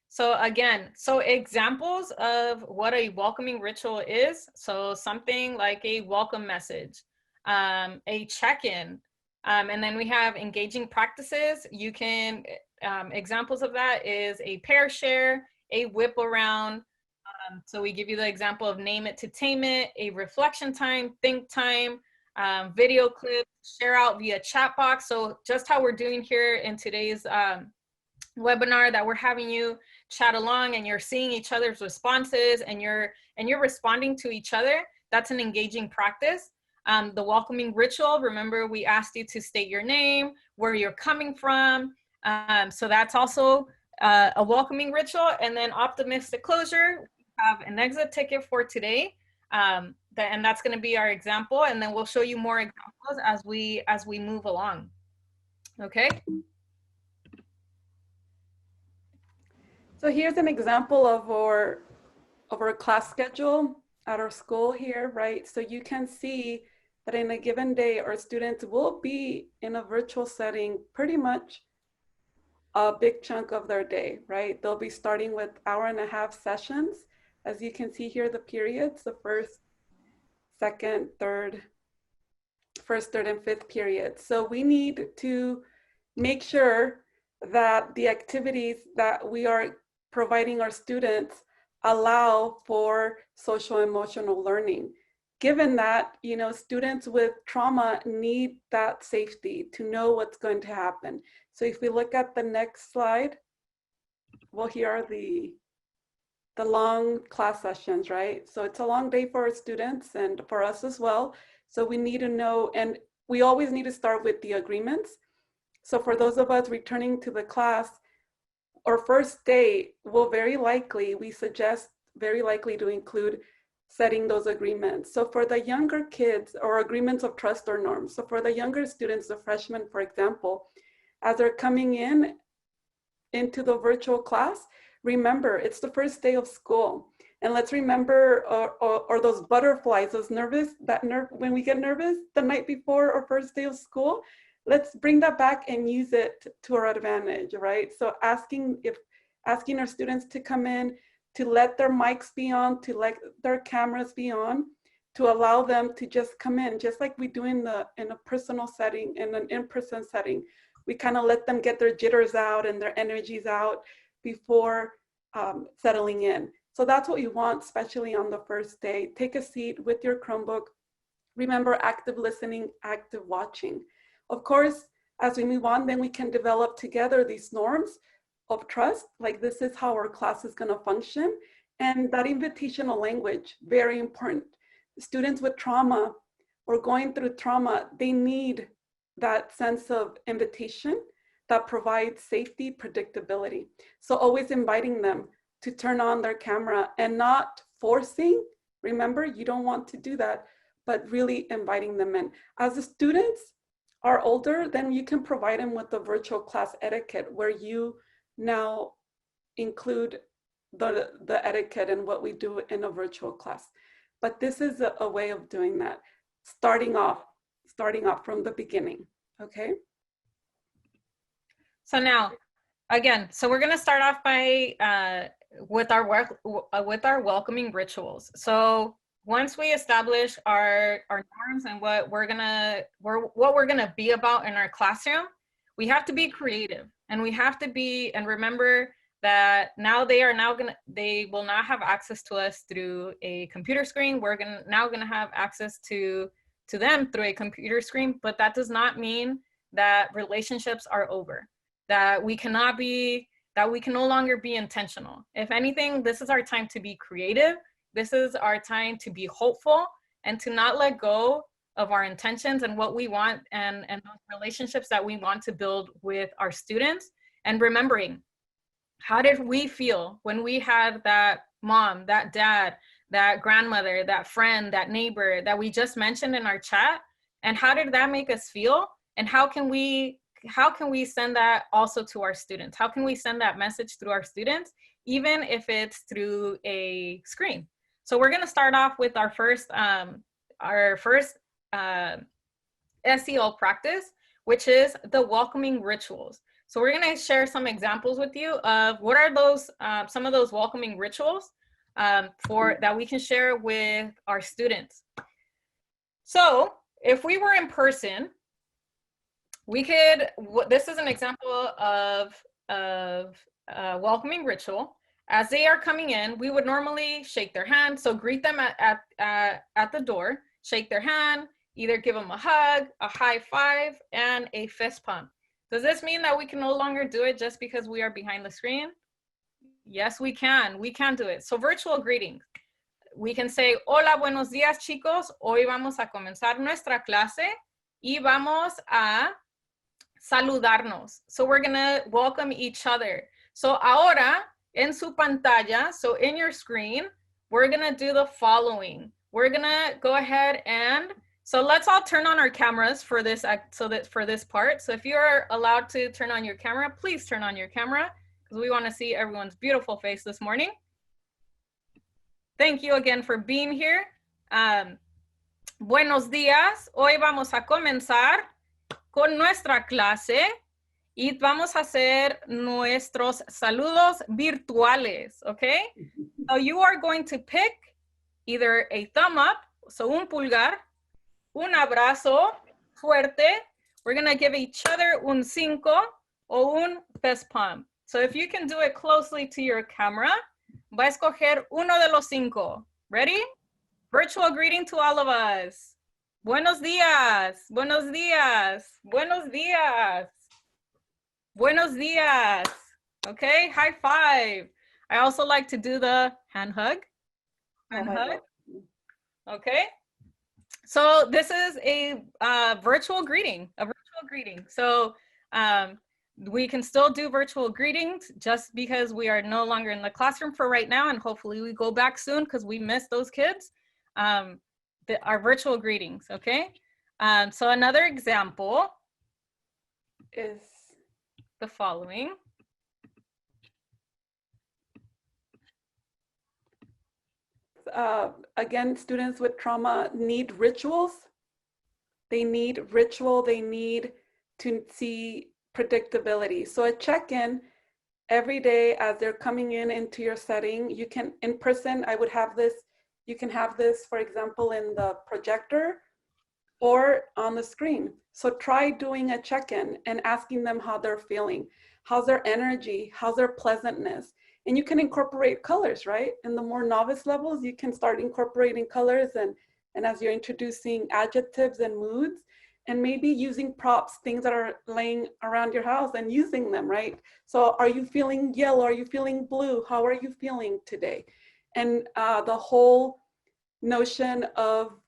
So again, examples of what a welcoming ritual is. So something like a welcome message, a check-in, and then we have engaging practices. You can, examples of that is a pair share, a whip around. So we give you the example of name it to tame it, a reflection time, think time, video clip, share out via chat box. So just how we're doing here in today's webinar, that we're having you chat along and you're seeing each other's responses and you're responding to each other. That's an engaging practice. The welcoming ritual, remember we asked you to state your name, where you're coming from. So that's also a welcoming ritual. And then optimistic closure, we have an exit ticket for today. And that's going to be our example. And then we'll show you more examples as we move along. Okay. So here's an example of our class schedule at our school here, right? So you can see that in a given day, our students will be in a virtual setting pretty much a big chunk of their day, right? They'll be starting with 1.5-hour sessions. As you can see here, the periods, the first, second, third, and fifth period. So we need to make sure that the activities that we are providing our students allow for social emotional learning. Given that, students with trauma need that safety to know what's going to happen. So if we look at the next slide, well, here are the long class sessions, right? So it's a long day for our students and for us as well. So we need to know, and we always need to start with the agreements. So for those of us returning to the class, our first day will we suggest very likely to include setting those agreements. So for the younger kids, or agreements of trust or norms. So for the younger students, the freshmen, for example, as they're coming into the virtual class, remember, it's the first day of school. And let's remember, or those butterflies, those when we get nervous the night before or first day of school, let's bring that back and use it to our advantage, right? So asking our students to come in, to let their mics be on, to let their cameras be on, to allow them to just come in, just like we do in a personal setting, in an in-person setting. We kind of let them get their jitters out and their energies out before settling in. So that's what you want, especially on the first day. Take a seat with your Chromebook. Remember, active listening, active watching. Of course, as we move on, then we can develop together these norms of trust, like this is how our class is going to function. And that invitational language, very important. Students with trauma or going through trauma, they need that sense of invitation that provides safety, predictability. So always inviting them to turn on their camera and not forcing. Remember, you don't want to do that, but really inviting them in. As the students are older, then you can provide them with the virtual class etiquette, where you now include the etiquette and what we do in a virtual class. But this is a way of doing that, starting off from the beginning, okay? So now, again, so we're gonna start off by with our welcoming rituals. So once we establish our norms and what we're gonna be about in our classroom, we have to be creative, and we have to be, and remember that they will not have access to us through a computer screen. We're now gonna have access to them through a computer screen, but that does not mean that relationships are over, that we can no longer be intentional. If anything, this is our time to be creative. This is our time to be hopeful and to not let go of our intentions and what we want and those relationships that we want to build with our students. And remembering, how did we feel when we had that mom, that dad, that grandmother, that friend, that neighbor that we just mentioned in our chat? And how did that make us feel? And how can we send that also to our students? How can we send that message through our students, even if it's through a screen? So we're gonna start off with our first SEL practice, which is the welcoming rituals. So we're gonna share some examples with you of what are those, some of those welcoming rituals that we can share with our students. So if we were in person, we could, this is an example of welcoming ritual. As they are coming in, we would normally shake their hand. So greet them at the door, shake their hand, either give them a hug, a high five, and a fist pump. Does this mean that we can no longer do it just because we are behind the screen? Yes, we can. We can do it. So virtual greetings. We can say, hola, buenos días, chicos. Hoy vamos a comenzar nuestra clase y vamos a saludarnos. So we're gonna welcome each other. So ahora, en su pantalla, so in your screen, we're gonna do the following. We're gonna go ahead and, so let's all turn on our cameras for this, for this part. So if you're allowed to turn on your camera, please turn on your camera, because we wanna see everyone's beautiful face this morning. Thank you again for being here. Buenos días. Hoy vamos a comenzar con nuestra clase y vamos a hacer nuestros saludos virtuales, okay? So you are going to pick either a thumb up, so un pulgar, un abrazo fuerte. We're gonna give each other un cinco o un fist pump. So if you can do it closely to your camera, va a escoger uno de los cinco. Ready? Virtual greeting to all of us. Buenos días, buenos días, buenos días, buenos días. Okay, high five. I also like to do the hand hug. Hand hug. Okay. So this is a virtual greeting, So we can still do virtual greetings just because we are no longer in the classroom for right now, and hopefully we go back soon because we miss those kids. Our virtual greetings, okay? So another example is the following. Again, students with trauma need rituals. They need ritual, they need to see predictability. So a check-in every day as they're coming into your setting, you can, in person, I would have this, you can have this, for example, in the projector or on the screen. So try doing a check-in and asking them how they're feeling. How's their energy? How's their pleasantness? And you can incorporate colors, right? In the more novice levels, you can start incorporating colors and as you're introducing adjectives and moods, and maybe using props, things that are laying around your house and using them, right? So are you feeling yellow? Are you feeling blue? How are you feeling today? And the whole notion of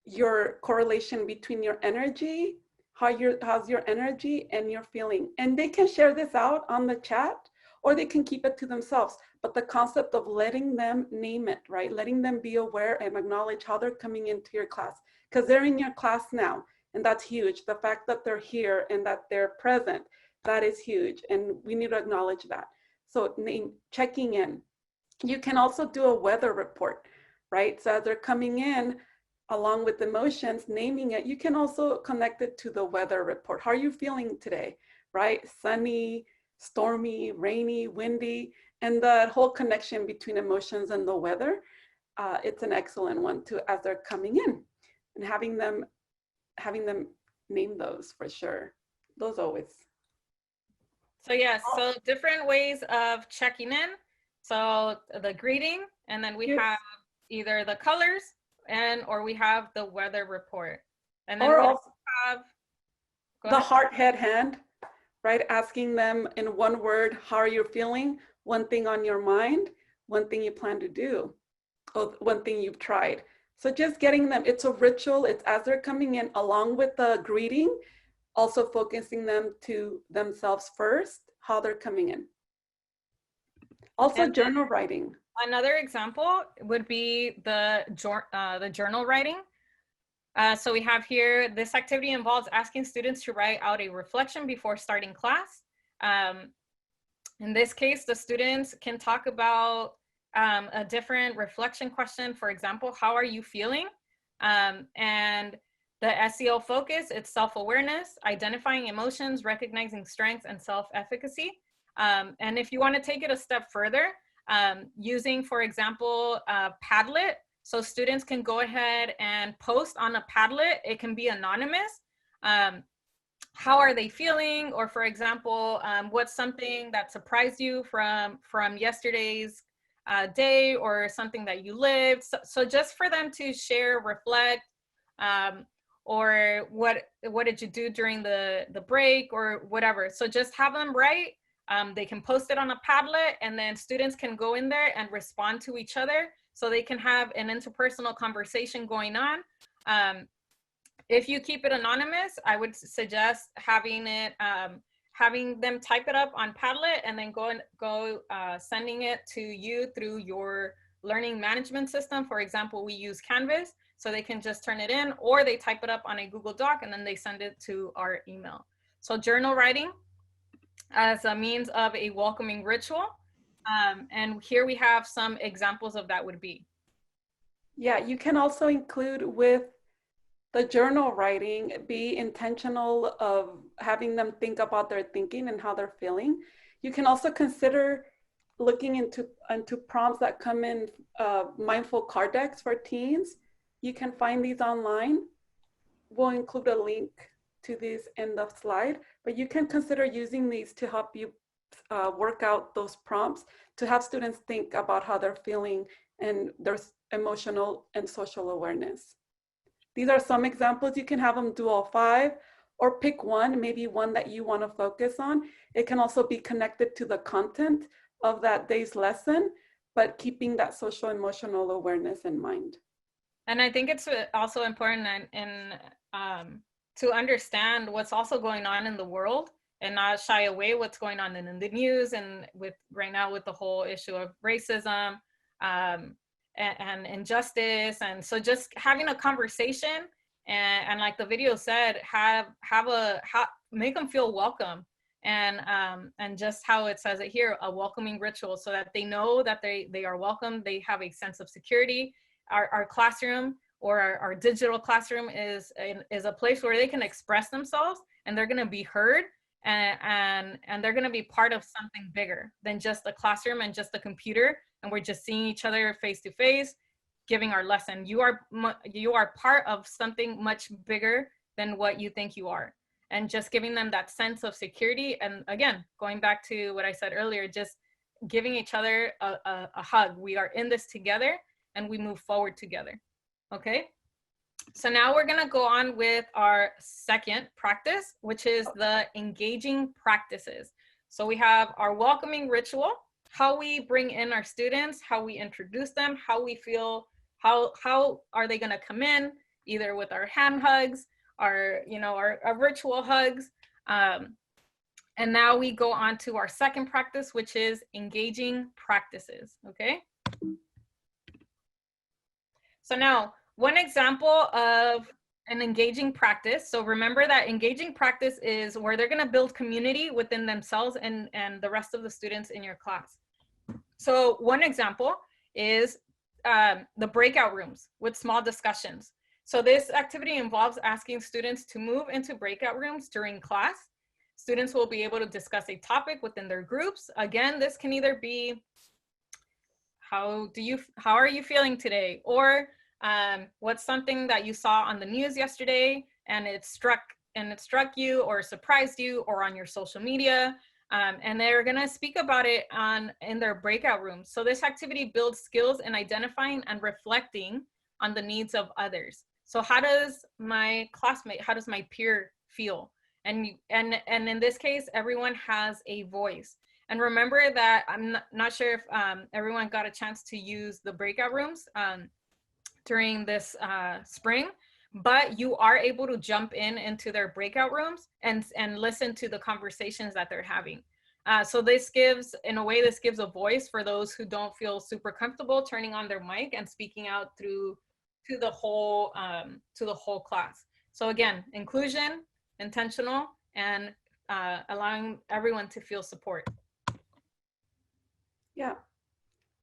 your correlation between your energy, how's your energy and your feeling. And they can share this out on the chat or they can keep it to themselves. But the concept of letting them name it, right? Letting them be aware and acknowledge how they're coming into your class, because they're in your class now, and that's huge. The fact that they're here and that they're present, that is huge, and we need to acknowledge that. So checking in. You can also do a weather report, right? So as they're coming in, along with emotions, naming it, you can also connect it to the weather report. How are you feeling today, right? Sunny, stormy, rainy, windy, and that whole connection between emotions and the weather. It's an excellent one too, as they're coming in, and having them name those for sure. Those always. So yes, so different ways of checking in. So the greeting, and then we have either the colors or we have the weather report. And then we also have the heart, head, hand, right? Asking them in one word, how are you feeling? One thing on your mind, one thing you plan to do, or one thing you've tried. So just getting them, it's a ritual. It's as they're coming in along with the greeting, also focusing them to themselves first, how they're coming in. Also journal writing. Another example would be the journal writing. So we have here, this activity involves asking students to write out a reflection before starting class. In this case, the students can talk about a different reflection question. For example, how are you feeling? And the SEL focus, it's self-awareness, identifying emotions, recognizing strengths, and self-efficacy. And if you want to take it a step further, using, for example, Padlet, so students can go ahead and post on a Padlet. It can be anonymous. How are they feeling? Or for example, what's something that surprised you from yesterday's day, or something that you lived? So just for them to share, reflect, or what did you do during the break or whatever. So just have them write. They can post it on a Padlet, and then students can go in there and respond to each other, so they can have an interpersonal conversation going on. If you keep it anonymous, I would suggest having them type it up on Padlet and then go sending it to you through your learning management system. For example, we use Canvas, so they can just turn it in, or they type it up on a Google Doc and then they send it to our email. So journal writing as a means of a welcoming ritual. And here we have some examples of that would be. Yeah, you can also include with the journal writing, be intentional of having them think about their thinking and how they're feeling. You can also consider looking into prompts that come in mindful card decks for teens. You can find these online. We'll include a link to these in the slide, but you can consider using these to help you work out those prompts, to have students think about how they're feeling and their emotional and social awareness. These are some examples. You can have them do all 5 or pick one, maybe one that you want to focus on. It can also be connected to the content of that day's lesson, but keeping that social emotional awareness in mind. And I think it's also important to understand what's also going on in the world and not shy away what's going on in the news and with right now with the whole issue of racism and injustice. And so just having a conversation and like the video said, make them feel welcome. And just how it says it here, a welcoming ritual, so that they know that they are welcome, they have a sense of security. Our classroom or our digital classroom is a place where they can express themselves, and they're going to be heard, and they're going to be part of something bigger than just the classroom and just the computer, and we're just seeing each other face to face giving our lesson. You are part of something much bigger than what you think you are. And just giving them that sense of security. And again, going back to what I said earlier, just giving each other a hug. We are in this together, and we move forward together. Okay. So now we're gonna go on with our second practice, which is the engaging practices. So we have our welcoming ritual, how we bring in our students, how we introduce them, how we feel, how are they gonna come in, either with our hand hugs, our virtual hugs. And now we go on to our second practice, which is engaging practices, okay? So now, one example of an engaging practice. So remember that engaging practice is where they're gonna build community within themselves and the rest of the students in your class. So one example is the breakout rooms with small discussions. So this activity involves asking students to move into breakout rooms during class. Students will be able to discuss a topic within their groups. Again, this can either be, how are you feeling today? Or what's something that you saw on the news yesterday and it struck you or surprised you, or on your social media. And they're gonna speak about it in their breakout rooms. So this activity builds skills in identifying and reflecting on the needs of others. So how does my classmate, how does my peer feel? And in this case, everyone has a voice. And remember that I'm not sure if everyone got a chance to use the breakout rooms during this spring, but you are able to jump into their breakout rooms and listen to the conversations that they're having. So this gives a voice for those who don't feel super comfortable turning on their mic and speaking out to the whole class. So again, inclusion, intentional, and allowing everyone to feel support. Yeah.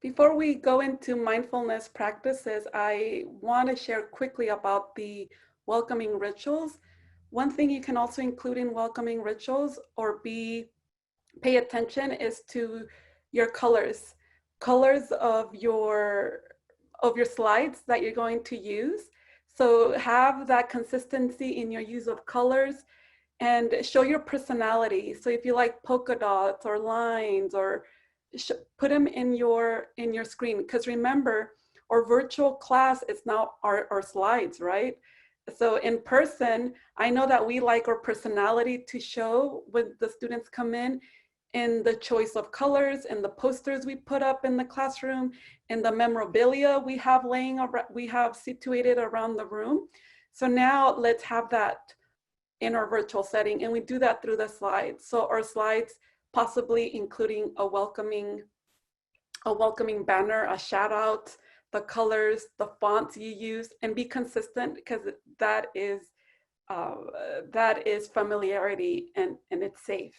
Before we go into mindfulness practices, I want to share quickly about the welcoming rituals. One thing you can also include in welcoming rituals or pay attention is to your colors of your slides that you're going to use. So have that consistency in your use of colors and show your personality. So if you like polka dots or lines, or put them in your screen, because remember, our virtual class is now our slides, right? So in person, I know that we like our personality to show when the students come in the choice of colors and the posters we put up in the classroom and the memorabilia we have situated around the room. So now let's have that in our virtual setting, and we do that through the slides. So our slides possibly including a welcoming banner, a shout out, the colors, the fonts you use, and be consistent, because that is familiarity and it's safe.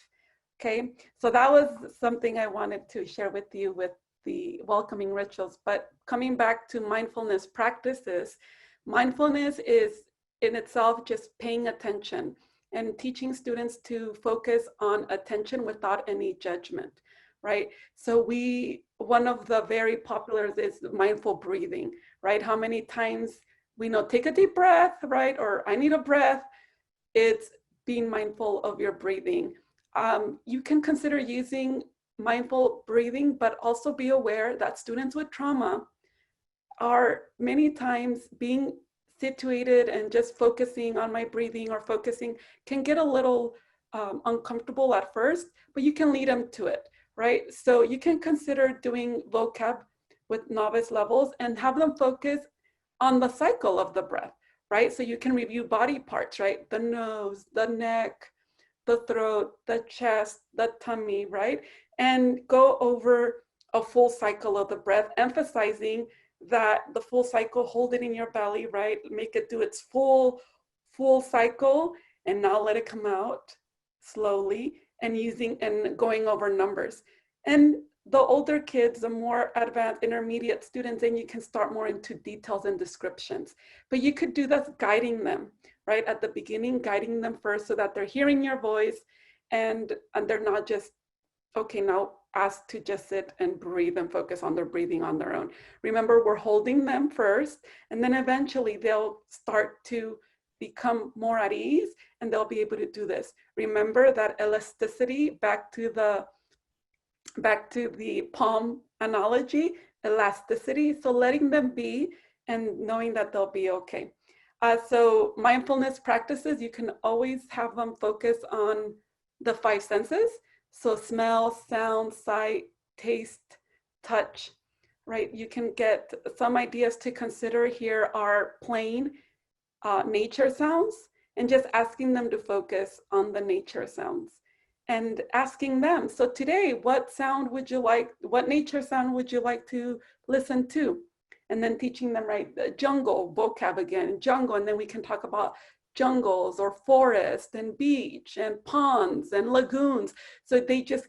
Okay, so that was something I wanted to share with you with the welcoming rituals. But coming back to mindfulness practices, mindfulness is in itself just paying attention and teaching students to focus on attention without any judgment, right? So one of the very popular is mindful breathing, right? How many times we know, take a deep breath, right? Or I need a breath. It's being mindful of your breathing. You can consider using mindful breathing, but also be aware that students with trauma are many times being situated and just focusing on my breathing or focusing can get a little uncomfortable at first, but you can lead them to it, right? So you can consider doing vocab with novice levels and have them focus on the cycle of the breath, right? So you can review body parts, right? The nose, the neck, the throat, the chest, the tummy, right? And go over a full cycle of the breath, emphasizing that the full cycle, hold it in your belly, right? Make it do its full cycle, and now let it come out slowly, and going over numbers. And the older kids, the more advanced intermediate students, then you can start more into details and descriptions. But you could do that guiding them, right? At the beginning, guiding them first so that they're hearing your voice and they're not just, okay, now asked to just sit and breathe and focus on their breathing on their own. Remember, we're holding them first, and then eventually they'll start to become more at ease and they'll be able to do this. Remember that elasticity, back to the palm analogy, elasticity. So letting them be and knowing that they'll be okay. So mindfulness practices, you can always have them focus on the 5 senses. So smell, sound, sight, taste, touch, right? You can get some ideas to consider here are plain nature sounds, and just asking them to focus on the nature sounds. And asking them, so today, what nature sound would you like to listen to? And then teaching them, right, the jungle vocab again, jungle, and then we can talk about jungles or forest and beach and ponds and lagoons. So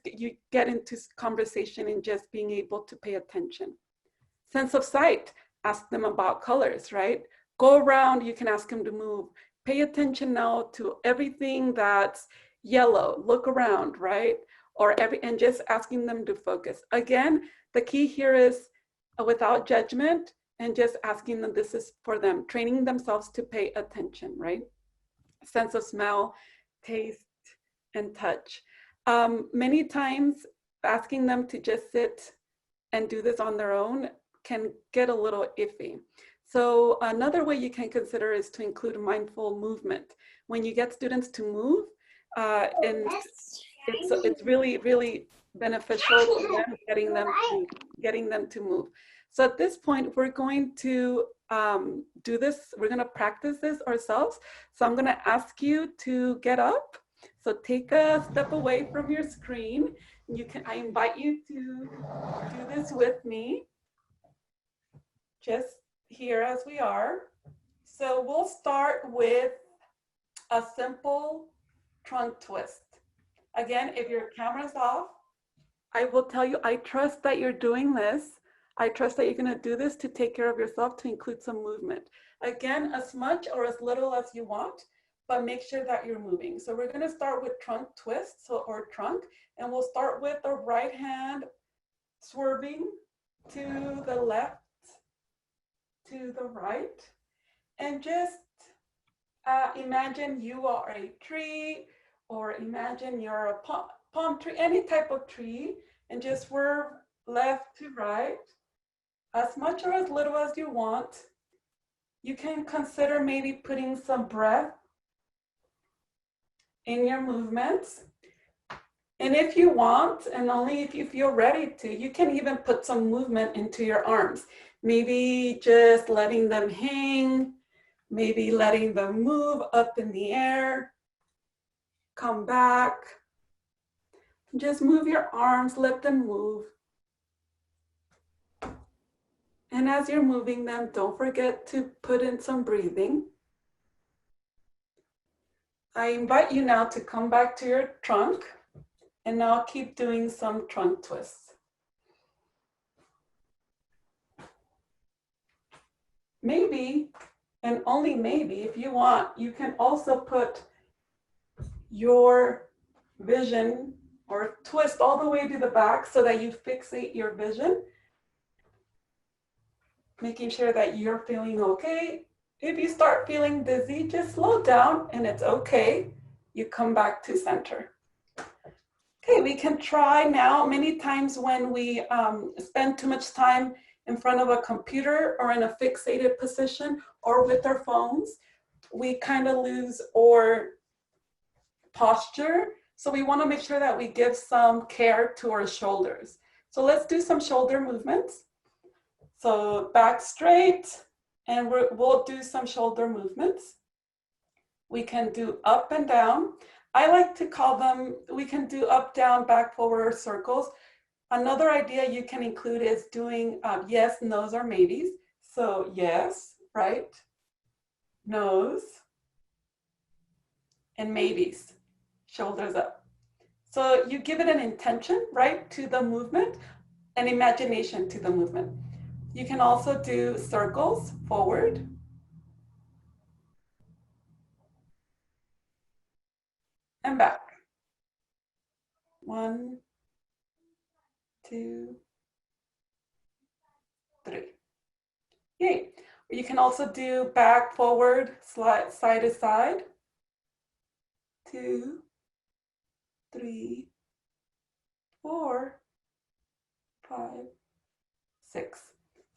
you get into conversation and just being able to pay attention. Sense of sight, ask them about colors, right? Go around, you can ask them to move. Pay attention now to everything that's yellow, look around, right? And just asking them to focus. Again, the key here is without judgment and just asking them, this is for them, training themselves to pay attention, right? Sense of smell, taste, and touch. Many times asking them to just sit and do this on their own can get a little iffy. So another way you can consider is to include mindful movement. When you get students to move, and it's really, really beneficial to them, getting them to move. So at this point, we're going to do this. We're going to practice this ourselves. So I'm going to ask you to get up. So take a step away from your screen. I invite you to do this with me, just here as we are. So we'll start with a simple trunk twist. Again, if your camera's off, I will tell you, I trust that you're doing this. I trust that you're going to do this to take care of yourself, to include some movement. Again, as much or as little as you want, but make sure that you're moving. So we're going to start with trunk twist, or trunk, and we'll start with the right hand swerving to the left, to the right, and just imagine you are a tree, or imagine you're a palm tree, any type of tree, and just swerve left to right, as much or as little as you want. You can consider maybe putting some breath in your movements. And if you want, and only if you feel ready to, you can even put some movement into your arms. Maybe just letting them hang, maybe letting them move up in the air, come back. Just move your arms, let them move. And as you're moving them, don't forget to put in some breathing. I invite you now to come back to your trunk, and now keep doing some trunk twists. Maybe, and only maybe, if you want, you can also put your vision or twist all the way to the back so that you fixate your vision, making sure that you're feeling okay. If you start feeling dizzy, just slow down and it's okay. You come back to center. Okay, we can try now. Many times when we spend too much time in front of a computer or in a fixated position or with our phones, we kind of lose our posture. So we want to make sure that we give some care to our shoulders. So let's do some shoulder movements. So back straight, and we'll do some shoulder movements. We can do up and down. I like to call them, we can do up, down, back, forward, or circles. Another idea you can include is doing yes, no's, or maybes. So yes, right, no's, and maybes, shoulders up. So you give it an intention, right, to the movement, and imagination to the movement. You can also do circles, forward, and back. 1, 2, 3. Yay. You can also do back, forward, slide, side to side. 2, 3, 4, 5, 6.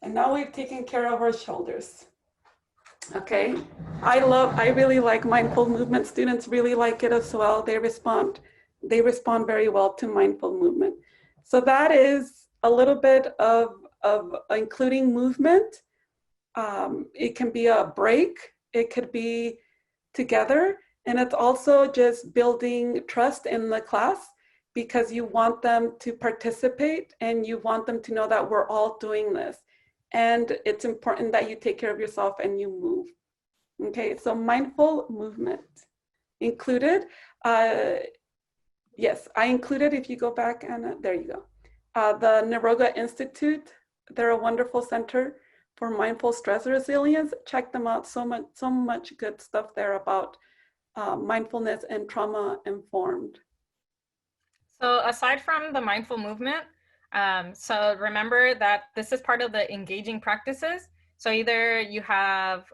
And now we've taken care of our shoulders. Okay. I really like mindful movement. Students really like it as well. They respond very well to mindful movement. So that is a little bit of including movement. It can be a break. It could be together. And it's also just building trust in the class, because you want them to participate and you want them to know that we're all doing this. And it's important that you take care of yourself and you move. Okay, so mindful movement included. Yes, I included, if you go back, and there you go. The Niroga Institute, they're a wonderful center for mindful stress resilience. Check them out, so much good stuff there about mindfulness and trauma informed. So aside from the mindful movement, so remember that this is part of the engaging practices. So either you have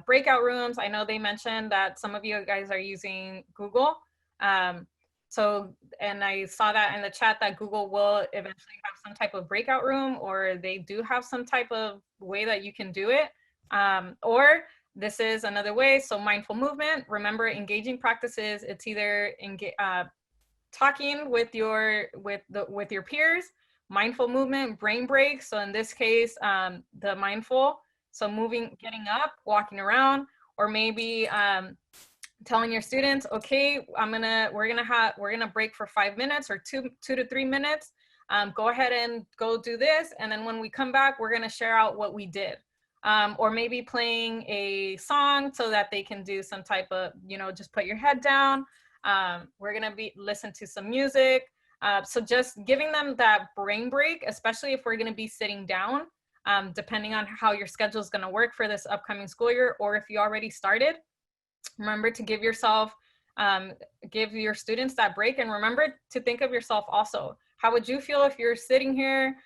breakout rooms. I know they mentioned that some of you guys are using Google. And I saw that in the chat that Google will eventually have some type of breakout room, or they do have some type of way that you can do it. Or this is another way. So mindful movement, remember engaging practices. It's either talking with your peers, mindful movement, brain break. So in this case, the mindful, so moving, getting up, walking around, or maybe telling your students, okay, we're gonna break for 5 minutes or 2 to 3 minutes. Go ahead and go do this, and then when we come back, we're gonna share out what we did. Or maybe playing a song so that they can do some type of, just put your head down. We're gonna listen to some music. So just giving them that brain break, especially if we're gonna be sitting down, depending on how your schedule is gonna work for this upcoming school year, or if you already started. Remember to give your students that break, and remember to think of yourself also. How would you feel if you're sitting here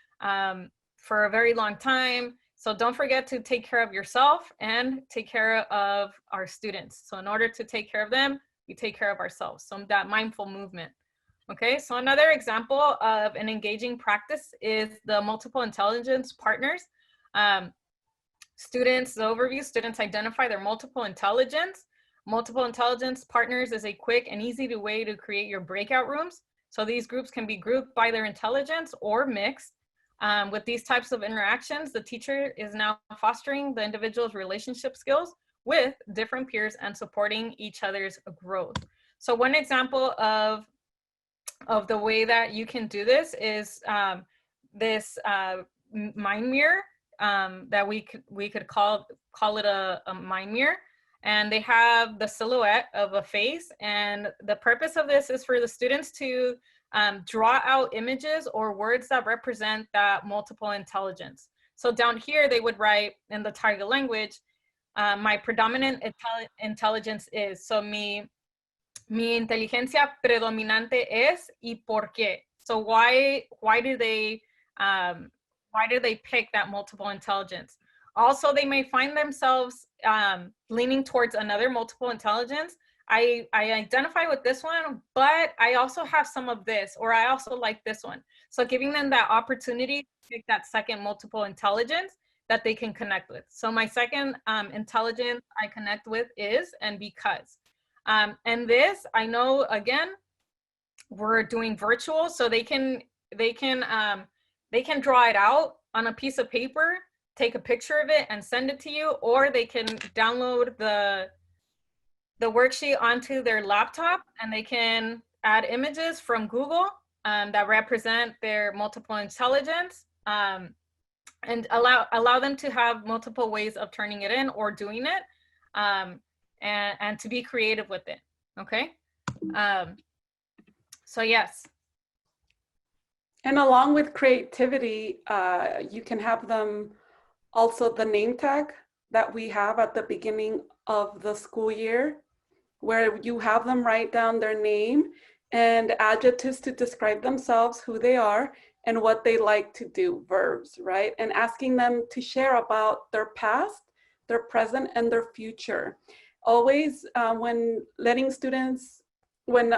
for a very long time? So don't forget to take care of yourself and take care of our students. So in order to take care of them, we take care of ourselves. So that mindful movement. Okay, so another example of an engaging practice is the multiple intelligence partners. Students, the overview, students identify their multiple intelligence. Multiple intelligence partners is a quick and easy way to create your breakout rooms. So these groups can be grouped by their intelligence or mixed. With these types of interactions, the teacher is now fostering the individual's relationship skills with different peers and supporting each other's growth. So one example of the way that you can do this is this mind mirror that we could call it a mind mirror. And they have the silhouette of a face. And the purpose of this is for the students to draw out images or words that represent that multiple intelligence. So down here, they would write in the target language, my predominant intelligence is, so mi inteligencia predominante es y por qué. So why do they pick that multiple intelligence? Also, they may find themselves leaning towards another multiple intelligence. I identify with this one, but I also have some of this, or I also like this one. So giving them that opportunity to pick that second multiple intelligence that they can connect with. So my second intelligence I connect with is and because. And this, I know, again, we're doing virtual, so they can draw it out on a piece of paper, take a picture of it and send it to you, or they can download the the worksheet onto their laptop, and they can add images from Google that represent their multiple intelligence, and allow them to have multiple ways of turning it in or doing it, and to be creative with it. Okay. So yes. And along with creativity, you can have them also the name tag that we have at the beginning of the school year, where you have them write down their name and adjectives to describe themselves, who they are, and what they like to do, verbs, right? And asking them to share about their past, their present, and their future. Always when letting students, when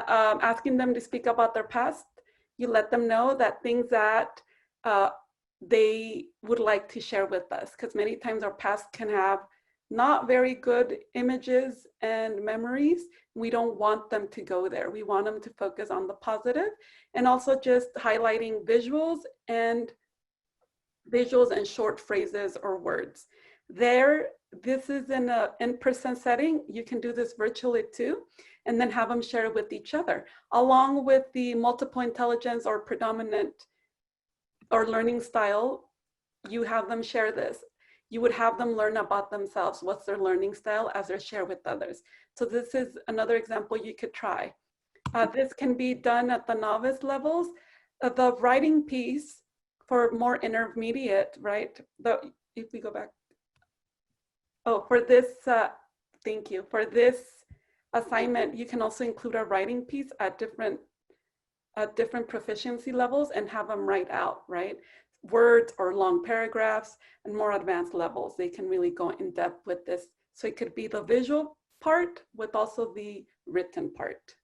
asking them to speak about their past, you let them know that things that they would like to share with us, because many times our past can have not very good images and memories. We don't want them to go there. We want them to focus on the positive, and also just highlighting visuals and short phrases or words. This is in an in-person setting. You can do this virtually too, and then have them share it with each other, along with the multiple intelligence or predominant or learning style. You have them share this. You would have them learn about themselves. What's their learning style as they share with others. So this is another example you could try. This can be done at the novice levels. The writing piece for more intermediate, right? If we go back. Oh, for this, thank you. For this assignment, you can also include a writing piece at different proficiency levels and have them write out, right? Words or long paragraphs, and more advanced levels. They can really go in depth with this. So it could be the visual part with also the written part.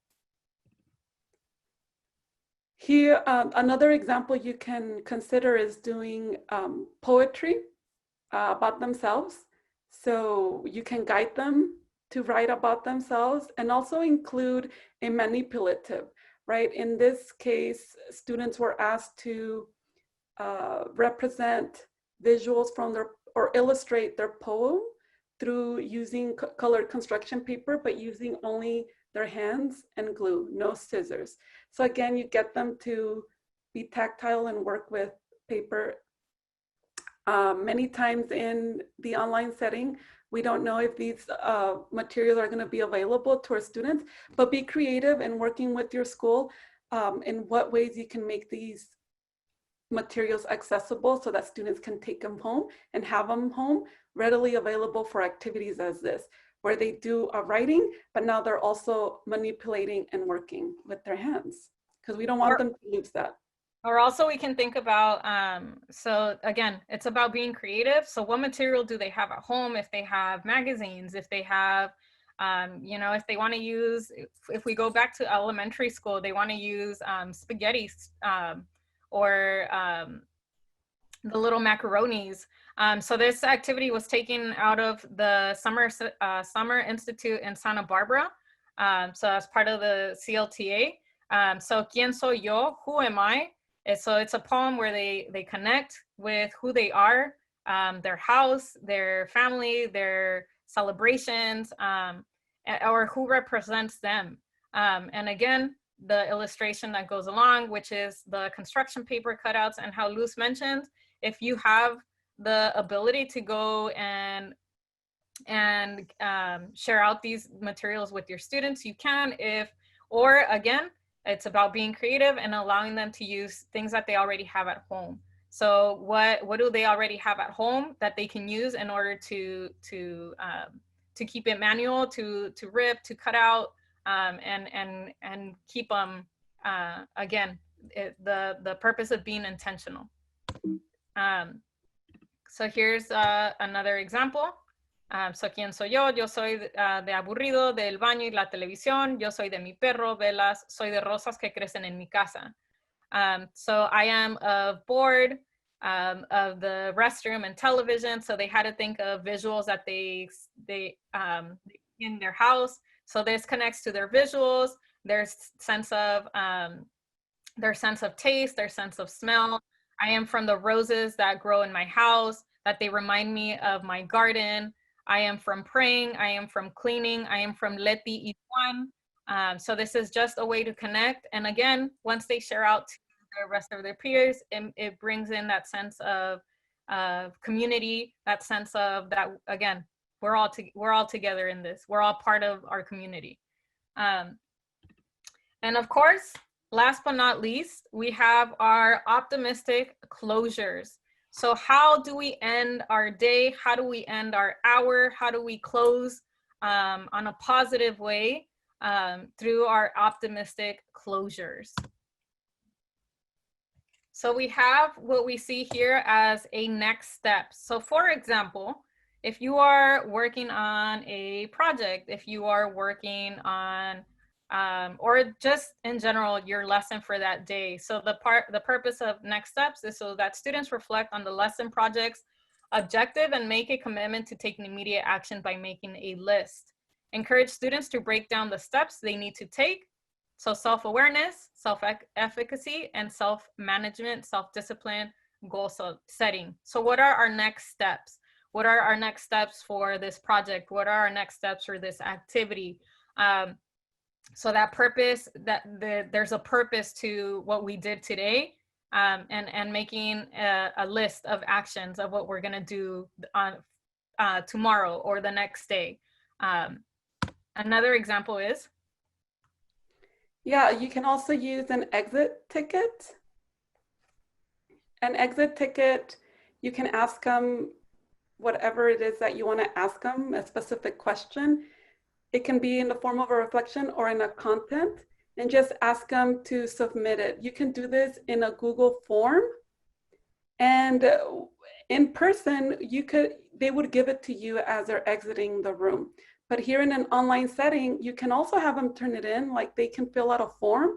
Here, another example you can consider is doing poetry about themselves. So you can guide them to write about themselves, and also include a manipulative, right? In this case, students were asked to represent visuals from or illustrate their poem through using colored construction paper, but using only their hands and glue, no scissors. So again, you get them to be tactile and work with paper. Many times in the online setting, we don't know if these materials are going to be available to our students, but be creative in working with your school in what ways you can make these materials accessible so that students can take them home and have them home readily available for activities as this, where they do a writing, but now they're also manipulating and working with their hands, because we don't want them to lose that. Or also we can think about, so again, it's about being creative. So what material do they have at home? If they have magazines, if they have, you know, if they want to use, if we go back to elementary school, they want to use spaghetti or the little macaronis. So this activity was taken out of the Summer Institute in Santa Barbara. So as part of the CLTA. So ¿Quién soy yo? Who am I? So it's a poem where they connect with who they are, their house, their family, their celebrations, or who represents them. And again, the illustration that goes along, which is the construction paper cutouts, and how Luz mentioned, if you have the ability to go and share out these materials with your students, you can. Or again, it's about being creative and allowing them to use things that they already have at home. So what do they already have at home that they can use in order to keep it manual, to rip, to cut out, and keep them, again, the purpose of being intentional. So here's another example. So ¿quién soy yo? Yo soy de aburrido, del baño y la televisión. Yo soy de mi perro, velas. Soy de rosas que crecen en mi casa. So I am of bored, of the restroom and television. So they had to think of visuals that they in their house. So this connects to their visuals, their sense of taste, their sense of smell. I am from the roses that grow in my house, that they remind me of my garden. I am from praying. I am from cleaning. I am from Leti Ituan. So this is just a way to connect. And again, once they share out to the rest of their peers, it brings in that sense of community, that sense of that, again, we're all together in this. We're all part of our community. And of course, last but not least, we have our optimistic closures. So how do we end our day? How do we end our hour? How do we close on a positive way through our optimistic closures? So we have what we see here as a next step. So for example, if you are working on a project, if you are working on, or just in general, your lesson for that day. So the purpose of next steps is so that students reflect on the lesson project's objective and make a commitment to taking immediate action by making a list. Encourage students to break down the steps they need to take. So self-awareness, self-efficacy, and self-management, self-discipline, goal setting. So what are our next steps? What are our next steps for this project? What are our next steps for this activity? So that purpose, there's a purpose to what we did today, and making a list of actions of what we're gonna do on tomorrow or the next day. Another example is? Yeah, you can also use an exit ticket. An exit ticket, you can ask them whatever it is that you want to ask them, a specific question. It can be in the form of a reflection or in a content, and just ask them to submit it. You can do this in a Google form, and in person, they would give it to you as they're exiting the room. But here in an online setting, you can also have them turn it in, like they can fill out a form,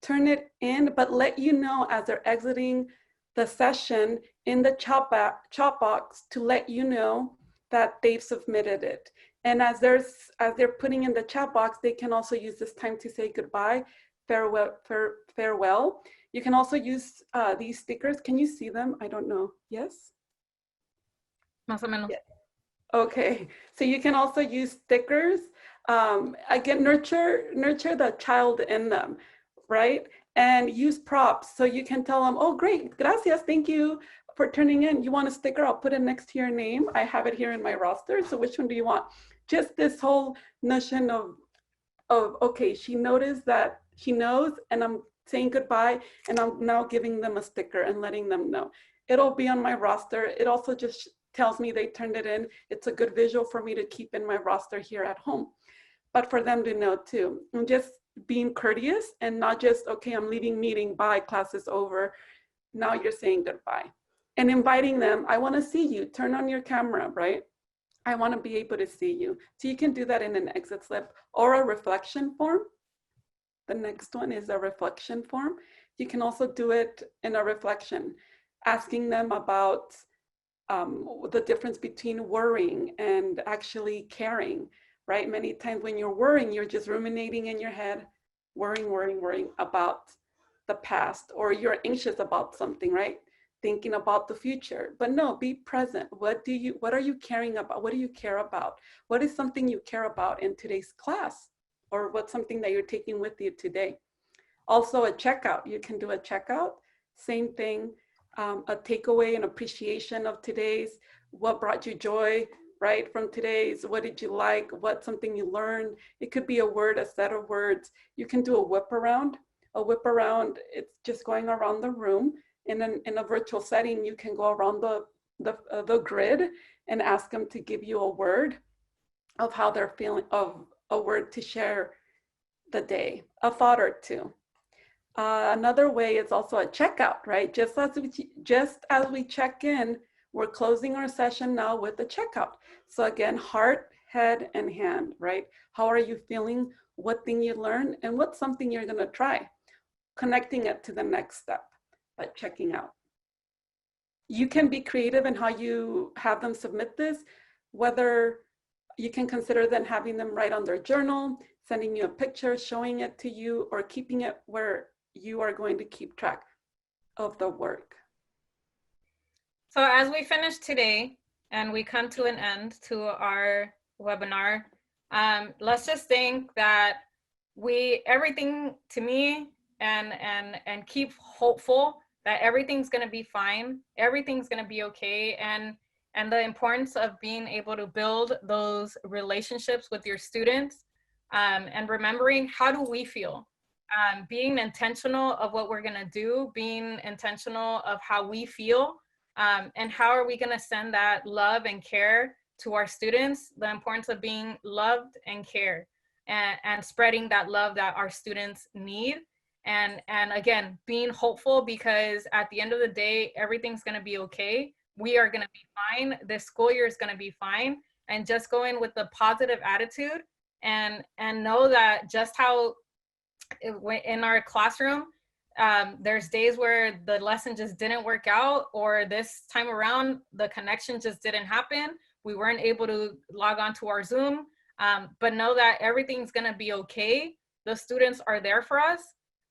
turn it in, but let you know as they're exiting the session in the chat box to let you know that they've submitted it. And as they're putting in the chat box, they can also use this time to say goodbye, farewell. You can also use these stickers. Can you see them? I don't know. Yes? Más o menos. Yeah. Okay, so you can also use stickers. Again, nurture the child in them, right? And use props. So you can tell them, oh, great, gracias, thank you for turning in. You want a sticker? I'll put it next to your name. I have it here in my roster. So which one do you want? Just this whole notion of okay, she noticed that she knows, and I'm saying goodbye, and I'm now giving them a sticker and letting them know. It'll be on my roster. It also just tells me they turned it in. It's a good visual for me to keep in my roster here at home, but for them to know too. And just being courteous and not just, okay, I'm leaving meeting, bye, class is over. Now you're saying goodbye. And inviting them, I wanna see you, turn on your camera, right? I wanna be able to see you. So you can do that in an exit slip or a reflection form. The next one is a reflection form. You can also do it in a reflection, asking them about the difference between worrying and actually caring, right? Many times when you're worrying, you're just ruminating in your head, worrying about the past, or you're anxious about something, right? Thinking about the future. But no, be present. What are you caring about? What do you care about? What is something you care about in today's class? Or what's something that you're taking with you today? Also a checkout, you can do a checkout, same thing. A takeaway and appreciation of today's, what brought you joy, right? From today's, what did you like? What's something you learned? It could be a word, a set of words. You can do a whip around. A whip around, it's just going around the room. In a virtual setting, you can go around the grid and ask them to give you a word of how they're feeling, of a word to share the day, a thought or two. Another way is also a checkout, right? Just as we check in, we're closing our session now with a checkout. So again, heart, head, and hand, right? How are you feeling? What thing you learned? And what's something you're gonna try? Connecting it to the next step, but checking out. You can be creative in how you have them submit this, whether you can consider then having them write on their journal, sending you a picture, showing it to you, or keeping it where you are going to keep track of the work. So as we finish today, and we come to an end to our webinar, let's just think that everything to me, and keep hopeful that everything's going to be fine, everything's going to be okay, and the importance of being able to build those relationships with your students, and remembering, how do we feel? Being intentional of what we're going to do, being intentional of how we feel, and how are we going to send that love and care to our students, the importance of being loved and cared, and spreading that love that our students need. And again, being hopeful, because at the end of the day, everything's going to be okay. We are going to be fine. This school year is going to be fine. And just go in with a positive attitude, and know that just how in our classroom, there's days where the lesson just didn't work out, or this time around, the connection just didn't happen. We weren't able to log on to our Zoom, but know that everything's going to be okay. The students are there for us,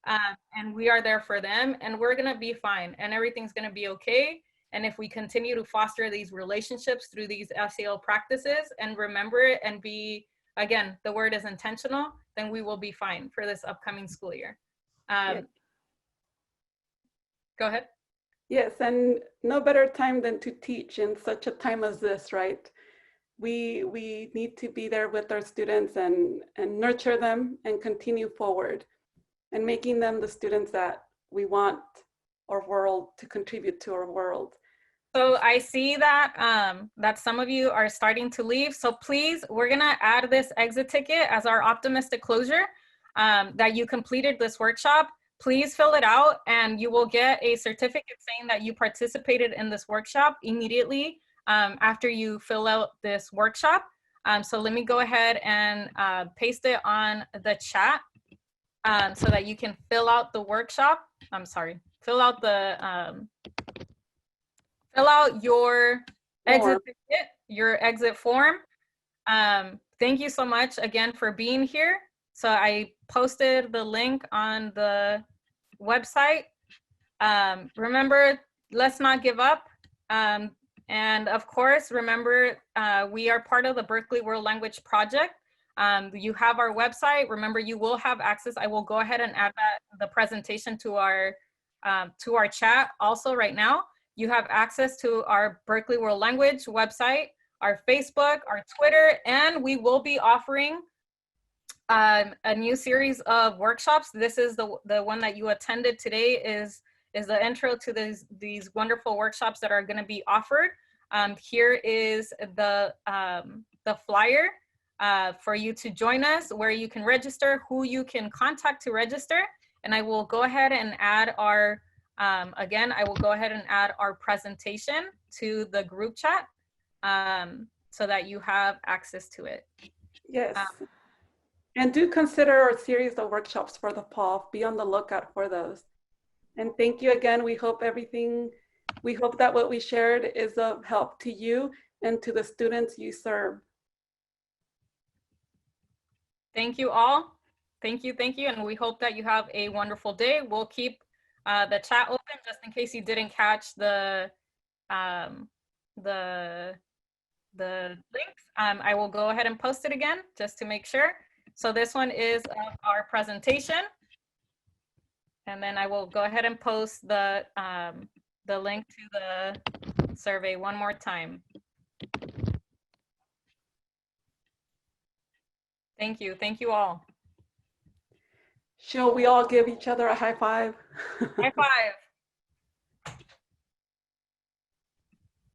and we are there for them, and we're going to be fine, and everything's going to be okay. And if we continue to foster these relationships through these SEL practices and remember it and be, again, the word is intentional, then we will be fine for this upcoming school year. Yes. Go ahead. Yes, and no better time than to teach in such a time as this, right? We need to be there with our students and nurture them and continue forward, and making them the students that we want our world to contribute to our world. So I see that that some of you are starting to leave. So please, we're gonna add this exit ticket as our optimistic closure, that you completed this workshop. Please fill it out, and you will get a certificate saying that you participated in this workshop immediately after you fill out this workshop. So let me go ahead and paste it on the chat so that you can fill out the workshop. I'm sorry, fill out the fill out your exit ticket, your exit form. Thank you so much again for being here. So I posted the link on the website. Remember, let's not give up. And of course, remember, we are part of the Berkeley World Language Project. You have our website. Remember, you will have access. I will go ahead and add the presentation to our chat also right now. You have access to our Berkeley World Language website, our Facebook, our Twitter, and we will be offering a new series of workshops. This is the one that you attended today is the intro to these wonderful workshops that are going to be offered. Here is the flyer for you to join us, where you can register, who you can contact to register, and I will go ahead and add our again, I will go ahead and add our presentation to the group chat so that you have access to it. Yes. And do consider our series of workshops for the fall. Be on the lookout for those. And thank you again. We hope that what we shared is of help to you and to the students you serve. Thank you all. Thank you. And we hope that you have a wonderful day. We'll keep the chat open just in case you didn't catch the links. I will go ahead and post it again just to make sure. So this one is of our presentation, and then I will go ahead and post the link to the survey one more time. Thank you all. Shall we all give each other a high five? High five.